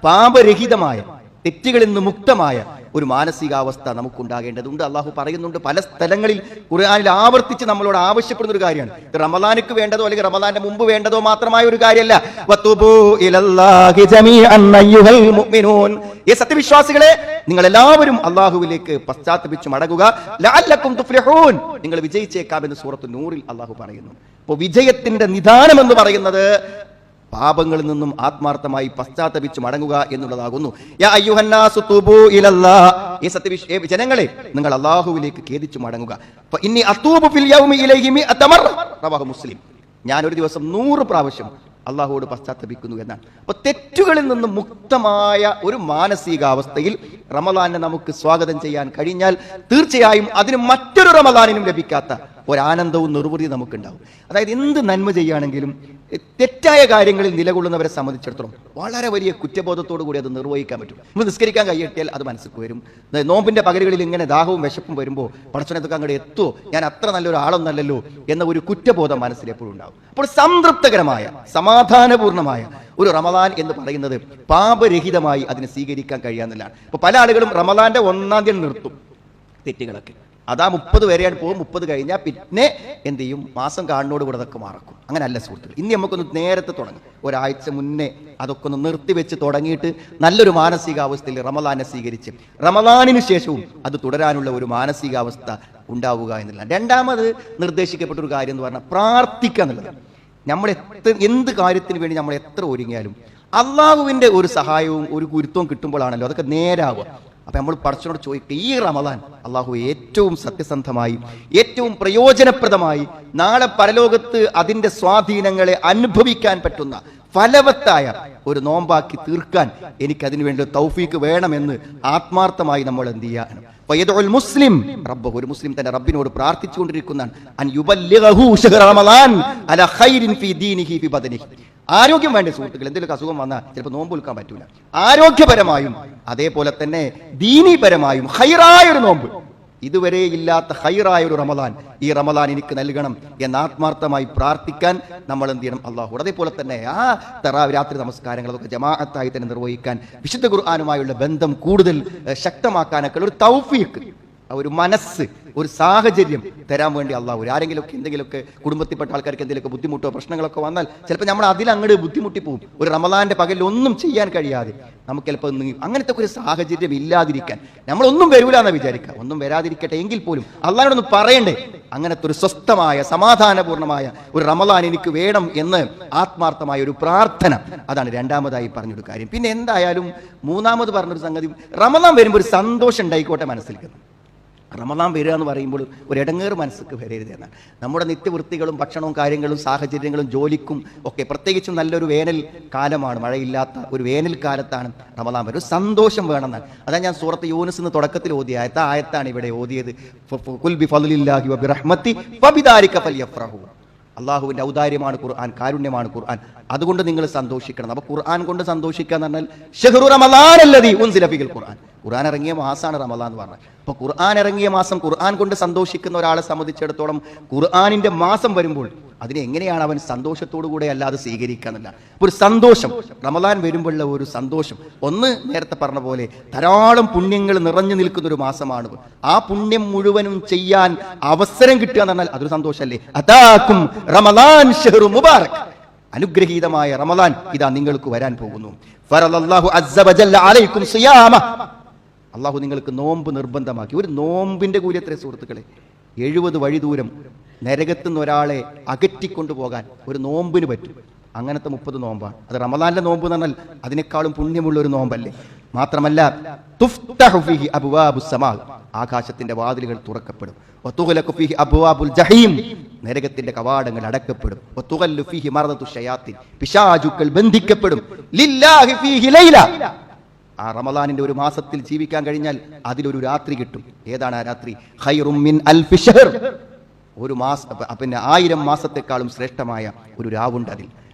പാപരഹിതമായ തെറ്റുകളിൽ നിന്ന് മുക്തമായ ഒരു മാനസികാവസ്ഥ നമുക്കുണ്ടാകേണ്ടതുണ്ട്. അള്ളാഹു പറയുന്നുണ്ട് പല സ്ഥലങ്ങളിൽ, ഖുർആനിൽ ആവർത്തിച്ച് നമ്മളോട് ആവശ്യപ്പെടുന്ന ഒരു കാര്യമാണ്. ഇത് റമദാനിക്ക് വേണ്ടതോ അല്ലെങ്കിൽ റമദാന്റെ മുമ്പ് വേണ്ടതോ മാത്രമായ ഒരു കാര്യമല്ല. വതുബൂ ഇലല്ലാഹി ജമീഅൻ അയ്യുഹൽ മുഅ്മിനൂൻ, ഈ സത്യവിശ്വാസികളെ, നിങ്ങൾ എല്ലാവരും അള്ളാഹുവിലേക്ക് പശ്ചാത്തപിച്ചു മടങ്ങുക. ലഅല്ലക്കും തുഫ്ലിഹൂൻ, നിങ്ങൾ വിജയിച്ചേക്കാം എന്ന് സൂറത്ത് നൂറിൽ അള്ളാഹു പറയുന്നു. അപ്പോൾ വിജയത്തിന്റെ നിദാനം എന്ന് പറയുന്നത് പാപങ്ങളിൽ നിന്നും ആത്മാർത്ഥമായി പശ്ചാത്തപിച്ച് മടങ്ങുക എന്നുള്ളതാകുന്നു. യാ അയ്യുഹന്നാസു തൂബൂ ഇലല്ലാഹ്, ജനങ്ങളെ, നിങ്ങൾ അല്ലാഹുവിലേക്ക് ഖേദിച്ചു മടങ്ങുക. ഫഇന്നി അതൂബു ഫിൽ യൗമി ഇലൈഹി മിഅത മർറ, റവാഹു മുസ്ലിം. ഞാൻ ഒരു ദിവസം 100 പ്രാവശ്യം അള്ളാഹുവോട് പശ്ചാത്തപിക്കുന്നു എന്നാണ്. അപ്പൊ തെറ്റുകളിൽ നിന്ന് മുക്തമായ ഒരു മാനസികാവസ്ഥയിൽ റമദാനെ നമുക്ക് സ്വാഗതം ചെയ്യാൻ കഴിഞ്ഞാൽ തീർച്ചയായും അതിന് മറ്റൊരു റമദാനിനും ലഭിക്കാത്ത ഒരാനന്ദവും നിർവൃതിയും നമുക്കുണ്ടാവും. അതായത് എന്ത് നന്മ ചെയ്യുകയാണെങ്കിലും തെറ്റായ കാര്യങ്ങളിൽ നിലകൊള്ളുന്നവരെ സംബന്ധിച്ചിടത്തോളം വളരെ വലിയ കുറ്റബോധത്തോടു കൂടി അത് നിർവഹിക്കാൻ പറ്റും. നമ്മൾ നിസ്കരിക്കാൻ കൈയെട്ടിയാൽ അത് മനസ്സിൽ വരും. നോമ്പിന്റെ പകലുകളിൽ ഇങ്ങനെ ദാഹവും വിശപ്പും വരുമ്പോൾ പടച്ചവനത്തൊക്കെ അങ്ങോട്ട് എത്തുമോ, ഞാൻ അത്ര നല്ലൊരു ആളൊന്നല്ലല്ലോ എന്ന ഒരു കുറ്റബോധം മനസ്സിൽ എപ്പോഴും ഉണ്ടാവും. അപ്പോൾ സംതൃപ്തകരമായ സമാധാനപൂർണ്ണമായ ഒരു റമദാൻ എന്ന് പറയുന്നത് പാപരഹിതമായി അതിനെ സ്വീകരിക്കാൻ കഴിയാന്നുള്ളതാണ്. അപ്പോൾ പല ആളുകളും റമദാന്റെ 1-ാം തീയതി നിർത്തും തെറ്റുകളൊക്കെ. അതാ 30 വരെയാണ് പോകും. 30 കഴിഞ്ഞാൽ പിന്നെ എന്ത് ചെയ്യും, മാസം കാണുന്നോട് കൂടെ അതൊക്കെ മറക്കും. അങ്ങനെ അല്ല സുഹൃത്തുക്കൾ. ഇനി നമുക്കൊന്ന് നേരത്തെ തുടങ്ങും. ഒരാഴ്ച മുന്നേ അതൊക്കെ ഒന്ന് നിർത്തിവെച്ച് തുടങ്ങിയിട്ട് നല്ലൊരു മാനസികാവസ്ഥയിൽ റമദാനെ സ്വീകരിച്ച് റമദാനിന് ശേഷവും അത് തുടരാനുള്ള ഒരു മാനസികാവസ്ഥ ഉണ്ടാവുക എന്നുള്ള. രണ്ടാമത് നിർദ്ദേശിക്കപ്പെട്ട ഒരു കാര്യം എന്ന് പറഞ്ഞാൽ പ്രാർത്ഥിക്കുക എന്നുള്ളത്. നമ്മൾ എന്ത് കാര്യത്തിന് വേണ്ടി നമ്മൾ എത്ര ഒരുങ്ങിയാലും അള്ളാഹുവിന്റെ ഒരു സഹായവും ഒരു ഗുരുത്വവും കിട്ടുമ്പോഴാണല്ലോ അതൊക്കെ നേരാവുക. അപ്പൊ നമ്മൾ പടച്ചവനോട് ചോദിക്കുക, ഈ റമദാൻ അള്ളാഹു ഏറ്റവും സത്യസന്ധമായി ഏറ്റവും പ്രയോജനപ്രദമായി നാളെ പരലോകത്ത് അതിന്റെ സ്വാധീനങ്ങളെ അനുഭവിക്കാൻ പറ്റുന്ന ഫലവത്തായ ഒരു നോമ്പാക്കി തീർക്കാൻ എനിക്കതിനു വേണ്ടി തൗഫീക്ക് വേണമെന്ന് ആത്മാർത്ഥമായി നമ്മൾ എന്ത് ചെയ്യാനും മുസ്ലിം റബ്ബ്, ഒരു മുസ്ലിം തന്നെ റബ്ബിനോട് പ്രാർത്ഥിച്ചുകൊണ്ടിരിക്കുന്നതാണ്. ആരോഗ്യം വേണ്ട സുഹൃത്തുക്കൾ. എന്തെങ്കിലും അസുഖം വന്നാൽ ചിലപ്പോൾ നോമ്പ് വിൽക്കാൻ പറ്റൂല. ആരോഗ്യപരമായും അതേപോലെ തന്നെ ദീനീപരമായും ഹൈറായ ഒരു നോമ്പ്, ഇതുവരെ ഇല്ലാത്ത ഹൈറായ ഒരു റമദാൻ ഈ റമദാൻ എനിക്ക് നൽകണം എന്ന് ആത്മാർത്ഥമായി പ്രാർത്ഥിക്കാൻ നമ്മൾ എന്ത് ചെയ്യണം അള്ളാഹു. അതേപോലെ തന്നെ ആ രാത്രി നമസ്കാരങ്ങൾ അതൊക്കെ ജമാഅത്തായി തന്നെ നിർവഹിക്കാൻ, വിശുദ്ധ ഖുർആനുമായുള്ള ബന്ധം കൂടുതൽ ശക്തമാക്കാനൊക്കെ ഒരു തൗഫീഖ്, ഒരു മനസ്സ്, ഒരു സാഹചര്യം തരാൻ വേണ്ടി അള്ളാഹു. ആരെങ്കിലുമൊക്കെ എന്തെങ്കിലുമൊക്കെ കുടുംബത്തിൽപ്പെട്ട ആൾക്കാർക്ക് എന്തെങ്കിലുമൊക്കെ ബുദ്ധിമുട്ടോ പ്രശ്നങ്ങളൊക്കെ വന്നാൽ ചിലപ്പോൾ നമ്മൾ അതിലങ്ങോട്ട് ബുദ്ധിമുട്ടി പോകും. ഒരു റമദാന്റെ പകലിൽ ഒന്നും ചെയ്യാൻ കഴിയാതെ നമുക്ക് ചിലപ്പോൾ അങ്ങനത്തെ ഒരു സാഹചര്യം ഇല്ലാതിരിക്കാൻ നമ്മളൊന്നും വരൂല എന്ന് വിചാരിക്കുക. ഒന്നും വരാതിരിക്കട്ടെ എങ്കിൽ പോലും അള്ളാഹിനോടൊന്ന് പറയണ്ടേ, അങ്ങനത്തെ ഒരു സ്വസ്ഥമായ സമാധാനപൂർണ്ണമായ ഒരു റമദാൻ എനിക്ക് വേണം എന്ന് ആത്മാർത്ഥമായ ഒരു പ്രാർത്ഥന. അതാണ് രണ്ടാമതായി പറഞ്ഞൊരു കാര്യം. പിന്നെ എന്തായാലും മൂന്നാമത് പറഞ്ഞൊരു സംഗതി, റമദാൻ വരുമ്പോൾ ഒരു സന്തോഷം ഉണ്ടായിക്കോട്ടെ മനസ്സിലേക്ക്. റമദാൻ വരിക എന്ന് പറയുമ്പോൾ ഒരു ഇടങ്ങേറ് മനസ്സിക്ക് വരരുത് എന്നാണ്. നമ്മുടെ നിത്യവൃത്തികളും ഭക്ഷണവും കാര്യങ്ങളും സാഹചര്യങ്ങളും ജോലിക്കും ഒക്കെ പ്രത്യേകിച്ചും നല്ലൊരു വേനൽ കാലമാണ്, മഴയില്ലാത്ത ഒരു വേനൽക്കാലത്താണ് റമദാൻ വരും. ഒരു സന്തോഷം വേണമെന്നാണ്. അതാണ് ഞാൻ സൂറത്ത് യൂനുസ് എന്ന് തുടക്കത്തിൽ ഓതിയ ആയത്താണ് ഇവിടെ ഓതിയത്. ഖുൽ ബിഫദ്ലില്ലാഹി വബിറഹ്മതി ഫബിദാലിക ഫൽയഫ്റഹു. അള്ളാഹുവിന്റെ ഔദാര്യമാണ് ഖുർആൻ, കാരുണ്യമാണ് ഖുർആൻ, അതുകൊണ്ട് നിങ്ങൾ സന്തോഷിക്കണം. അപ്പൊ ഖുർആൻ കൊണ്ട് സന്തോഷിക്കുക എന്ന് പറഞ്ഞാൽ ഷഹ്റു റമളാൻ അല്ലദീ ഉൻസില ഫീഹിൽ ഖുർആൻ, ഖുർആൻ ഇറങ്ങിയ മാസമാണ് റമളാൻ എന്ന് പറഞ്ഞാൽ. അപ്പൊ ഖുർആൻ ഇറങ്ങിയ മാസം ഖുർആൻ കൊണ്ട് സന്തോഷിക്കുന്ന ഒരാളെ സംബന്ധിച്ചിടത്തോളം ഖുർആനിന്റെ മാസം വരുമ്പോൾ അതിനെ എങ്ങനെയാണ് അവൻ സന്തോഷത്തോടു കൂടെ അല്ലാതെ സ്വീകരിക്കാന്നല്ല. ഒരു സന്തോഷം റമളാൻ വരുമ്പോഴുള്ള ഒരു സന്തോഷം, ഒന്ന് നേരത്തെ പറഞ്ഞ പോലെ ധാരാളം പുണ്യങ്ങൾ നിറഞ്ഞു നിൽക്കുന്ന ഒരു മാസമാണ്. ആ പുണ്യം മുഴുവനും ചെയ്യാൻ അവസരം കിട്ടുക എന്ന് പറഞ്ഞാൽ അതൊരു സന്തോഷമല്ലേ. അതാക്കും റമളാൻ ഷഹ്റു മുബാറക്, അനുഗ്രഹീതമായ റമളാൻ ഇതാ നിങ്ങൾക്ക് വരാൻ പോകുന്നു. ഫറളല്ലാഹു അസ്സ വജല്ല അലൈക്കും സിയാമ, അള്ളാഹു നിങ്ങൾക്ക് നോമ്പ് നിർബന്ധമാക്കി. ഒരു നോമ്പിന്റെ കൂലി എത്ര സുഹൃത്തുക്കളെ? 70 വഴി ദൂരം നരകത്തുനിന്ന് ഒരാളെ അകറ്റിക്കൊണ്ടുപോകാൻ ഒരു നോമ്പിന് പറ്റും. അങ്ങനത്തെ 30 നോമ്പാണ്. അത് റമളാനിലെ നോമ്പ് എന്ന് പറഞ്ഞാൽ അതിനേക്കാളും പുണ്യമുള്ള ഒരു നോമ്പല്ലേ. മാത്രമല്ല തുഫ്തഹു ഫീഹി അബ്വാബുസ് സമാ, ആകാശത്തിന്റെ വാതിലുകൾ തുറക്കപ്പെടും. വതുഗ്ലഖു ഫീഹി അബ്വാബുൽ ജഹീം, നരകത്തിന്റെ കവാടങ്ങൾ അടക്കപ്പെടും. വതുഗല്ലു ഫീഹി മർദതു ശയാത്തിൻ, പിശാചുക്കൾ ബന്ധിക്കപ്പെടും. ലില്ലാഹി ഫീഹി ലൈല, ആ റമളാനിന്റെ ഒരു മാസത്തിൽ ജീവിക്കാൻ കഴിഞ്ഞാൽ അതിലൊരു രാത്രി കിട്ടും. ഏതാണ് ആ രാത്രി? ഖൈറും മിൻ അൽഫി ശഹർ, ഒരു മാസം, പിന്നെ 1000 മാസത്തെക്കാളും ശ്രേഷ്ഠമായ ഒരു രാവുണ്ട് അതിൽ.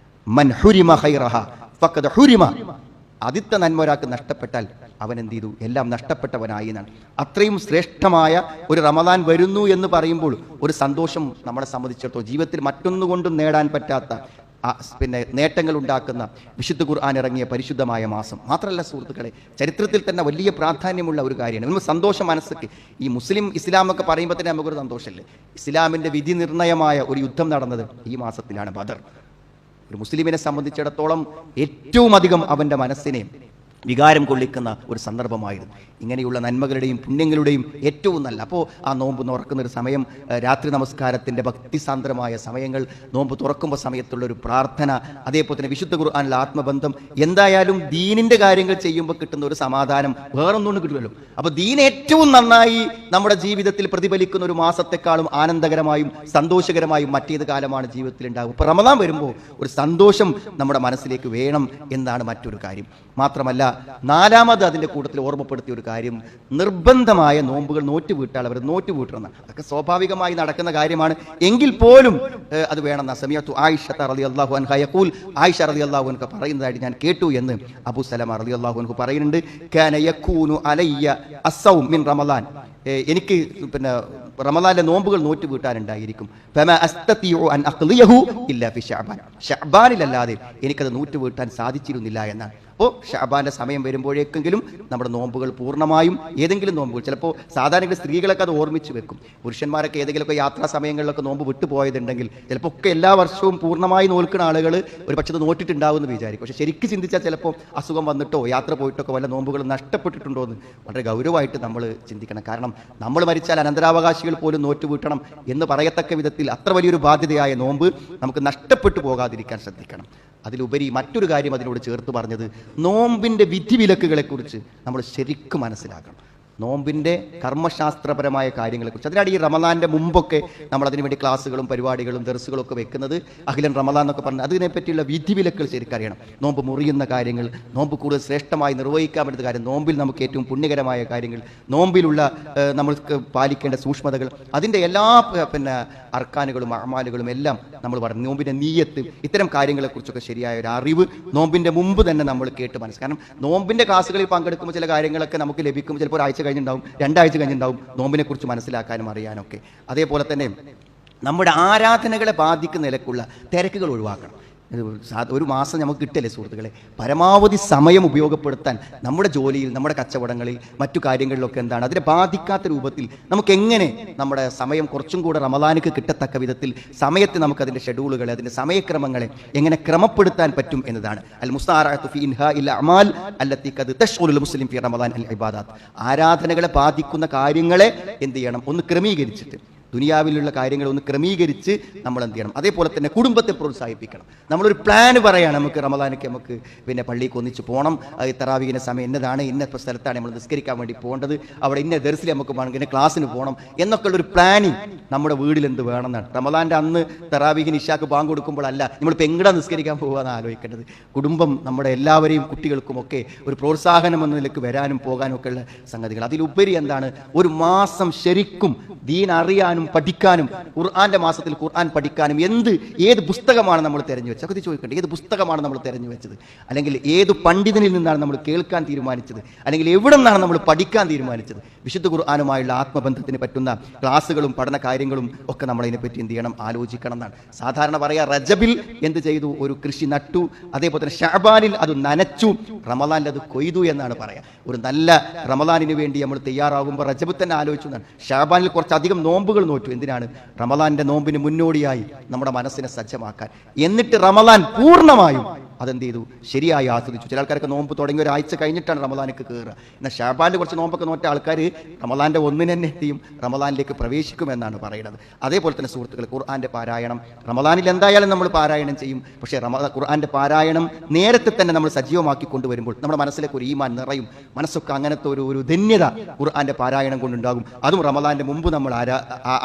മൻ ഹുരിമ ഖൈറഹ ഫഖദ് ഹുരിമ, ആദ്യത്തെ നന്മ ഒരാൾക്ക് നഷ്ടപ്പെട്ടാൽ അവൻ എന്ത് ചെയ്തു? എല്ലാം നഷ്ടപ്പെട്ടവനായി എന്നാണ്. അത്രയും ശ്രേഷ്ഠമായ ഒരു റമളാൻ വരുന്നു എന്ന് പറയുമ്പോൾ ഒരു സന്തോഷം നമ്മളെ സംബന്ധിച്ചിടത്തോളം ജീവിതത്തിൽ മറ്റൊന്നുകൊണ്ടും നേടാൻ പറ്റാത്ത പിന്നെ നേട്ടങ്ങൾ ഉണ്ടാക്കുന്ന വിശുദ്ധ ഖുർആൻ ഇറങ്ങിയ പരിശുദ്ധമായ മാസം. മാത്രമല്ല സുഹൃത്തുക്കളെ, ചരിത്രത്തിൽ തന്നെ വലിയ പ്രാധാന്യമുള്ള ഒരു കാര്യമാണ്. നമ്മൾ സന്തോഷം മനസ്സിക്ക്, ഈ മുസ്ലിം ഇസ്ലാമൊക്കെ പറയുമ്പോൾ തന്നെ നമുക്കൊരു സന്തോഷമല്ലേ. ഇസ്ലാമിന്റെ വിധി നിർണയമായ ഒരു യുദ്ധം നടന്നത് ഈ മാസത്തിലാണ്, ബദർ. ഒരു മുസ്ലിമിനെ സംബന്ധിച്ചിടത്തോളം ഏറ്റവും അധികം അവന്റെ മനസ്സിനെ വികാരം കൊള്ളിക്കുന്ന ഒരു സന്ദർഭമായിരുന്നു. ഇങ്ങനെയുള്ള നന്മകളുടെയും പുണ്യങ്ങളുടെയും ഏറ്റവും നല്ല, അപ്പോൾ ആ നോമ്പ് തുറക്കുന്ന ഒരു സമയം, രാത്രി നമസ്കാരത്തിൻ്റെ ഭക്തിസാന്ദ്രമായ സമയങ്ങൾ, നോമ്പ് തുറക്കുമ്പോൾ സമയത്തുള്ള ഒരു പ്രാർത്ഥന, അതേപോലെ തന്നെ വിശുദ്ധ ഖുർആനിലെ ആത്മബന്ധം, എന്തായാലും ദീനിൻ്റെ കാര്യങ്ങൾ ചെയ്യുമ്പോൾ കിട്ടുന്ന ഒരു സമാധാനം വേറൊന്നും കിട്ടുമല്ലോ. അപ്പോൾ ദീൻ ഏറ്റവും നന്നായി നമ്മുടെ ജീവിതത്തിൽ പ്രതിഫലിക്കുന്ന ഒരു മാസത്തെക്കാളും ആനന്ദകരമായും സന്തോഷകരമായും മറ്റേത് കാലമാണ് ജീവിതത്തിൽ ഉണ്ടാകും. ഇപ്പോൾ റമളാൻ വരുമ്പോൾ ഒരു സന്തോഷം നമ്മുടെ മനസ്സിലേക്ക് വേണം എന്നാണ് മറ്റൊരു കാര്യം. മാത്രമല്ല നാലാമത് അതിൻ്റെ കൂട്ടത്തിൽ ഓർമ്മപ്പെടുത്തിയ ഒരു കാര്യം നിർബന്ധമായ നോമ്പുകൾ നോറ്റുവീട്ടാൾ അവർ നോറ്റുവീട്ടണം. അതൊക്കെ സ്വാഭാവികമായി നടക്കുന്ന കാര്യമാണ്. എങ്കിൽ പോലും അത് വേണമെന്ന സമയത്തു ആയിഷ റളിയല്ലാഹു അൻഹ യഖൂൽ, ആയിഷ റളിയല്ലാഹു അൻഹ പറയുന്നതായിട്ട് ഞാൻ കേട്ടു എന്ന് അബൂ സലമ റളിയല്ലാഹു അൻഹു പറയുന്നുണ്ട്. കാന യകൂനു അലയ്യ അസ്സൗം മിൻ റമളാൻ, എനിക്ക് പിന്നെ റമളാനിലെ നോമ്പുകൾ നോറ്റ് വീട്ടാനുണ്ടായിരിക്കും. ഫമാ അസ്തതിഉ അൻ അഖ്ളിയഹു ഇല്ലാ ഫി ശഅബാൻ, ശഅബാനിലല്ലാതെ എനിക്കത് നോറ്റ് വീട്ടാൻ സാധിച്ചിരുന്നില്ല എന്നാണ്. അപ്പോൾ ഷഅബാന്റെ സമയം വരുമ്പോഴേക്കെങ്കിലും നമ്മുടെ നോമ്പുകൾ പൂർണ്ണമായും ഏതെങ്കിലും നോമ്പുകൾ, ചിലപ്പോൾ സാധാരണ സ്ത്രീകളൊക്കെ അത് ഓർമ്മിച്ച് വെക്കും. പുരുഷന്മാരൊക്കെ ഏതെങ്കിലുമൊക്കെ യാത്രാ സമയങ്ങളിലൊക്കെ നോമ്പ് വിട്ടുപോയതുണ്ടെങ്കിൽ ചിലപ്പോൾ ഒക്കെ എല്ലാ വർഷവും പൂർണ്ണമായി നോൽക്കുന്ന ആളുകൾ ഒരു പക്ഷേ നോറ്റിട്ടുണ്ടാവും എന്ന് വിചാരിക്കും. പക്ഷേ ശരിക്കും ചിന്തിച്ചാൽ ചിലപ്പോൾ അസുഖം വന്നിട്ടോ യാത്ര പോയിട്ടൊക്കെ വല്ല നോമ്പുകൾ നഷ്ടപ്പെട്ടിട്ടുണ്ടോ എന്ന് വളരെ ഗൗരവമായിട്ട് നമ്മൾ ചിന്തിക്കണം. കാരണം നമ്മൾ മരിച്ചാൽ അനന്തരാവകാശികൾ പോലും നോറ്റ് വീട്ടണം എന്ന് പറയത്തക്ക വിധത്തിൽ അത്ര വലിയൊരു ബാധ്യതയായ നോമ്പ് നമുക്ക് നഷ്ടപ്പെട്ടു പോകാതിരിക്കാൻ ശ്രദ്ധിക്കണം. അതിലുപരി മറ്റൊരു കാര്യം അതിനോട് ചേർത്ത് പറഞ്ഞത്, നോമ്പിൻ്റെ വിധിവിലക്കുകളെക്കുറിച്ച് നമ്മൾ ശരിക്കും മനസ്സിലാക്കണം. നോമ്പിൻ്റെ കർമ്മശാസ്ത്രപരമായ കാര്യങ്ങളെക്കുറിച്ച്. അതിനാണ് ഈ റമദാൻ്റെ മുമ്പൊക്കെ നമ്മൾ അതിനുവേണ്ടി ക്ലാസ്സുകളും പരിപാടികളും ദർസുകളും ഒക്കെ വെക്കുന്നത്. അഖിലൻ റമദാൻ എന്നൊക്കെ പറഞ്ഞ് അതിനെപ്പറ്റിയുള്ള വിധിവിലക്കുകൾ ശരിക്കറിയണം. നോമ്പ് മുറിയുന്ന കാര്യങ്ങൾ, നോമ്പ് കൂടുതൽ ശ്രേഷ്ഠമായി നിർവഹിക്കാൻ പറ്റുന്ന കാര്യം, നോമ്പിൽ നമുക്ക് ഏറ്റവും പുണ്യകരമായ കാര്യങ്ങൾ, നോമ്പിലുള്ള നമ്മൾക്ക് പാലിക്കേണ്ട സൂക്ഷ്മതകൾ, അതിൻ്റെ എല്ലാ അർക്കാനുകളും അമാലുകളും എല്ലാം നമ്മൾ പറഞ്ഞു. നോമ്പിൻ്റെ നീയത്ത്, ഇത്തരം കാര്യങ്ങളെക്കുറിച്ചൊക്കെ ശരിയായ ഒരു അറിവ് നോമ്പിൻ്റെ മുമ്പ് തന്നെ നമ്മൾ കേട്ട് മനസ്സിലാക്കണം. കാരണം നോമ്പിൻ്റെ ക്ലാസ്സുകളിൽ പങ്കെടുക്കുമ്പോൾ ചില കാര്യങ്ങളൊക്കെ നമുക്ക് ലഭിക്കും. ചിലപ്പോൾ ഒരാഴ്ച കഴിഞ്ഞിട്ടുണ്ടാവും, 2 ആഴ്ച കഴിഞ്ഞിട്ടുണ്ടാവും, നോമ്പിനെ കുറിച്ച് മനസ്സിലാക്കാനും അറിയാനൊക്കെ. അതേപോലെ തന്നെ നമ്മുടെ ആരാധനകളെ ബാധിക്കുന്ന നിലക്കുള്ള തിരക്കുകൾ ഒഴിവാക്കണം. ഒരു മാസം നമുക്ക് കിട്ടില്ലേ സുഹൃത്തുക്കളെ, പരമാവധി സമയം ഉപയോഗപ്പെടുത്താൻ നമ്മുടെ ജോലിയിൽ, നമ്മുടെ കച്ചവടങ്ങളിൽ, മറ്റു കാര്യങ്ങളിലൊക്കെ എന്താണ് അതിനെ ബാധിക്കാത്ത രൂപത്തിൽ നമുക്ക് എങ്ങനെ നമ്മുടെ സമയം കുറച്ചും കൂടെ റമദാനിക്ക് കിട്ടത്തക്ക വിധത്തിൽ സമയത്ത് നമുക്ക് അതിൻ്റെ ഷെഡ്യൂളുകളെ, അതിൻ്റെ സമയക്രമങ്ങളെ എങ്ങനെ ക്രമപ്പെടുത്താൻ പറ്റും എന്നതാണ്. അൽ മുസ്താറഅതു ഫീ ഇൻഹാഇൽ അഅമാൽ അല്ലത്തി ഖദ് തശ്ഗുലുൽ മുസ്ലിം ഫീ റമദാൻ അൽ ഇബാദാത്ത്. ആരാധനകളെ ബാധിക്കുന്ന കാര്യങ്ങളെ എന്ത് ചെയ്യണം, ഒന്ന് ക്രമീകരിച്ചിട്ട്, ദുനിയാവിലുള്ള കാര്യങ്ങൾ ഒന്ന് ക്രമീകരിച്ച് നമ്മൾ എന്ത് ചെയ്യണം. അതേപോലെ തന്നെ കുടുംബത്തെ പ്രോത്സാഹിപ്പിക്കണം. നമ്മളൊരു പ്ലാൻ പറയാണ്, നമുക്ക് റമദാനൊക്കെ നമുക്ക് പള്ളിക്ക് ഒന്നിച്ച് പോകണം, തറാവീഹിന്റെ സമയം ഇന്നതാണ്, ഇന്ന സ്ഥലത്താണ് നമ്മൾ നിസ്കരിക്കാൻ വേണ്ടി പോകേണ്ടത്, അവിടെ ഇന്ന ദർസിൽ നമുക്ക് വേണമെങ്കിൽ ക്ലാസ്സിന് പോകണം എന്നൊക്കെയുള്ളൊരു പ്ലാനിങ് നമ്മുടെ വീട്ടിൽ എന്ത് വേണമെന്നാണ്. റമദാൻ്റെ അന്ന് തറാവീഹിന് ഇശാക്ക് ബാങ്ക് കൊടുക്കുമ്പോഴല്ല നമ്മളിപ്പോൾ എങ്ങടാ നിസ്കരിക്കാൻ പോകുകയെന്ന് ആലോചിക്കേണ്ടത്. കുടുംബം നമ്മുടെ എല്ലാവരെയും കുട്ടികൾക്കുമൊക്കെ ഒരു പ്രോത്സാഹനം എന്ന നിലക്ക് വരാനും പോകാനും ഒക്കെയുള്ള സംഗതികൾ. അതിലുപരി എന്താണ്, ഒരു മാസം ശരിക്കും ദീൻ അറിയാനും പഠിക്കാനും, ഖുർആന്റെ മാസത്തിൽ ഖുർആൻ പഠിക്കാനും ഏത് പുസ്തകമാണ് നമ്മൾ തിരഞ്ഞു വെച്ചത്? അതൊക്കെ ചോദിക്കട്ടെ. ഏത് പുസ്തകമാണ് നമ്മൾ തിരഞ്ഞു വെച്ചത്? അല്ലെങ്കിൽ ഏത് പണ്ഡിതനിൽ നിന്നാണ് നമ്മൾ കേൾക്കാൻ തീരുമാനിച്ചത്? അല്ലെങ്കിൽ എവിടെ നിന്നാണ് നമ്മൾ പഠിക്കാൻ തീരുമാനിച്ചത്? വിശുദ്ധ ഖുർആനുമായുള്ള ആത്മബന്ധത്തിന് പറ്റുന്ന ക്ലാസ്സുകളും പഠന കാര്യങ്ങളും ഒക്കെ നമ്മൾ അതിനെപ്പറ്റി എന്ത് ചെയ്യണം, ആലോചിക്കണം എന്നാണ്. സാധാരണ പറയാ, റജബിൽ എന്ത് ചെയ്തു, ഒരു കൃഷി നട്ടു, അതേപോലെ തന്നെ ഷഅബാനിൽ അത് നനച്ചു, റമദാനിൽ അത് കൊയ്തു എന്നാണ് പറയാ. ഒരു നല്ല റമദാനിന് വേണ്ടി നമ്മൾ തയ്യാറാകുമ്പോൾ റജബ് തന്നെ ആലോചിച്ചു എന്നാണ്. ഷഅബാനിൽ കുറച്ചധികം നോമ്പുകൾ നോറ്റു. എന്തിനാണ്? റമദാന്റെ നോമ്പിന് മുന്നോടിയായി നമ്മുടെ മനസ്സിനെ സജ്ജമാക്കാൻ. എന്നിട്ട് റമദാൻ പൂർണ്ണമായും അതെന്ത് ചെയ്തു, ശരിയായി ആസ്വദിച്ചു. ചില ആൾക്കാർക്ക് നോമ്പ് തുടങ്ങി ഒരാഴ്ച കഴിഞ്ഞിട്ടാണ് റമദാനിക്ക് കയറുക. എന്നാൽ ഷാബാനിൽ കുറച്ച് നോമ്പൊക്കെ നോറ്റ ആൾക്കാർ റമദാന്റെ ഒന്നിന് തന്നെ എത്തിയും റമദാനിലേക്ക് പ്രവേശിക്കുമെന്നാണ് പറയുന്നത്. അതേപോലെ തന്നെ സുഹൃത്തുക്കൾ, ഖുർആന്റെ പാരായണം റമദാനിൽ എന്തായാലും നമ്മൾ പാരായണം ചെയ്യും. പക്ഷേ ഖുർആന്റെ പാരായണം നേരത്തെ തന്നെ നമ്മൾ സജീവമാക്കി കൊണ്ടുവരുമ്പോൾ നമ്മുടെ മനസ്സിലേക്ക് ഒരു ഈമാൻ നിറയും. മനസ്സൊക്കെ അങ്ങനത്തെ ഒരു ധന്യത ഖുർആന്റെ പാരായണം കൊണ്ടുണ്ടാകും. അതും റമദാന്റെ മുമ്പ് നമ്മൾ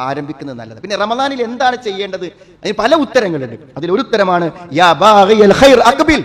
ആരംഭിക്കുന്നത് നല്ലത്. പിന്നെ റമദാനിൽ എന്താണ് ചെയ്യേണ്ടത്? അതിന് പല ഉത്തരങ്ങളുണ്ട്. അതിലൊരു ഉത്തരമാണ് യാ ബാഗിയൽ ഖൈർ അഖ്ബിൽ,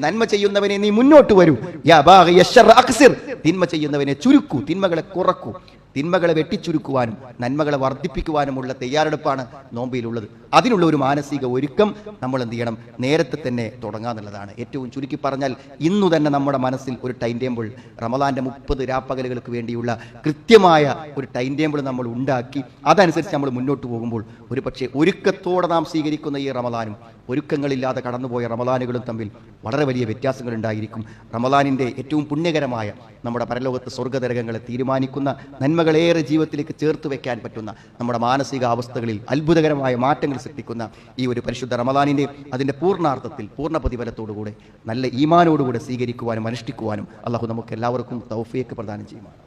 നന്മ ചെയ്യുന്നവനെ നീ മുന്നോട്ട് വരൂ. യാ ബാഗിയ ശർറ അഖ്സിർ, തിന്മ ചെയ്യുന്നവനെ ചുരുക്കൂ, തിന്മകളെ കുറക്കൂ. തിന്മകളെ വെട്ടിച്ചുരുക്കുവാനും നന്മകളെ വർദ്ധിപ്പിക്കുവാനുമുള്ള തയ്യാറെടുപ്പാണ് നോമ്പിലുള്ളത്. അതിനുള്ള ഒരു മാനസിക ഒരുക്കം നമ്മൾ എന്ത് ചെയ്യണം, നേരത്തെ തന്നെ തുടങ്ങാന്നുള്ളതാണ്. ഏറ്റവും ചുരുക്കി പറഞ്ഞാൽ ഇന്നു തന്നെ നമ്മുടെ മനസ്സിൽ ഒരു ടൈം ടേബിൾ, റമദാന്റെ 30 രാപ്പകലുകൾക്ക് വേണ്ടിയുള്ള കൃത്യമായ ഒരു ടൈം ടേബിൾ നമ്മൾ ഉണ്ടാക്കി അതനുസരിച്ച് നമ്മൾ മുന്നോട്ട് പോകുമ്പോൾ ഒരു പക്ഷേ ഒരുക്കത്തോടെ നാം സ്വീകരിക്കുന്ന ഈ റമദാനും ഒരുക്കങ്ങളില്ലാതെ കടന്നുപോയ റമദാനുകളും തമ്മിൽ വളരെ വലിയ വ്യത്യാസങ്ങൾ ഉണ്ടായിരിക്കും. റമദാനിൻ്റെ ഏറ്റവും പുണ്യകരമായ നമ്മുടെ പരലോകത്ത് സ്വർഗ്ഗതരകങ്ങളെ തീരുമാനിക്കുന്ന, നന്മകളേറെ ജീവിതത്തിലേക്ക് ചേർത്ത് വെക്കാൻ പറ്റുന്ന, നമ്മുടെ മാനസിക അവസ്ഥകളിൽ അത്ഭുതകരമായ മാറ്റങ്ങൾ സൃഷ്ടിക്കുന്ന ഈ ഒരു പരിശുദ്ധ റമദാനിൻ്റെ അതിൻ്റെ പൂർണ്ണാർത്ഥത്തിൽ പൂർണ്ണ പ്രതിഫലത്തോടുകൂടെ നല്ല ഈമാനോടുകൂടെ സ്വീകരിക്കുവാനും അനുഷ്ഠിക്കുവാനും അള്ളാഹു നമുക്ക് എല്ലാവർക്കും തൗഫീഖ് പ്രദാനം ചെയ്യുമാണ്.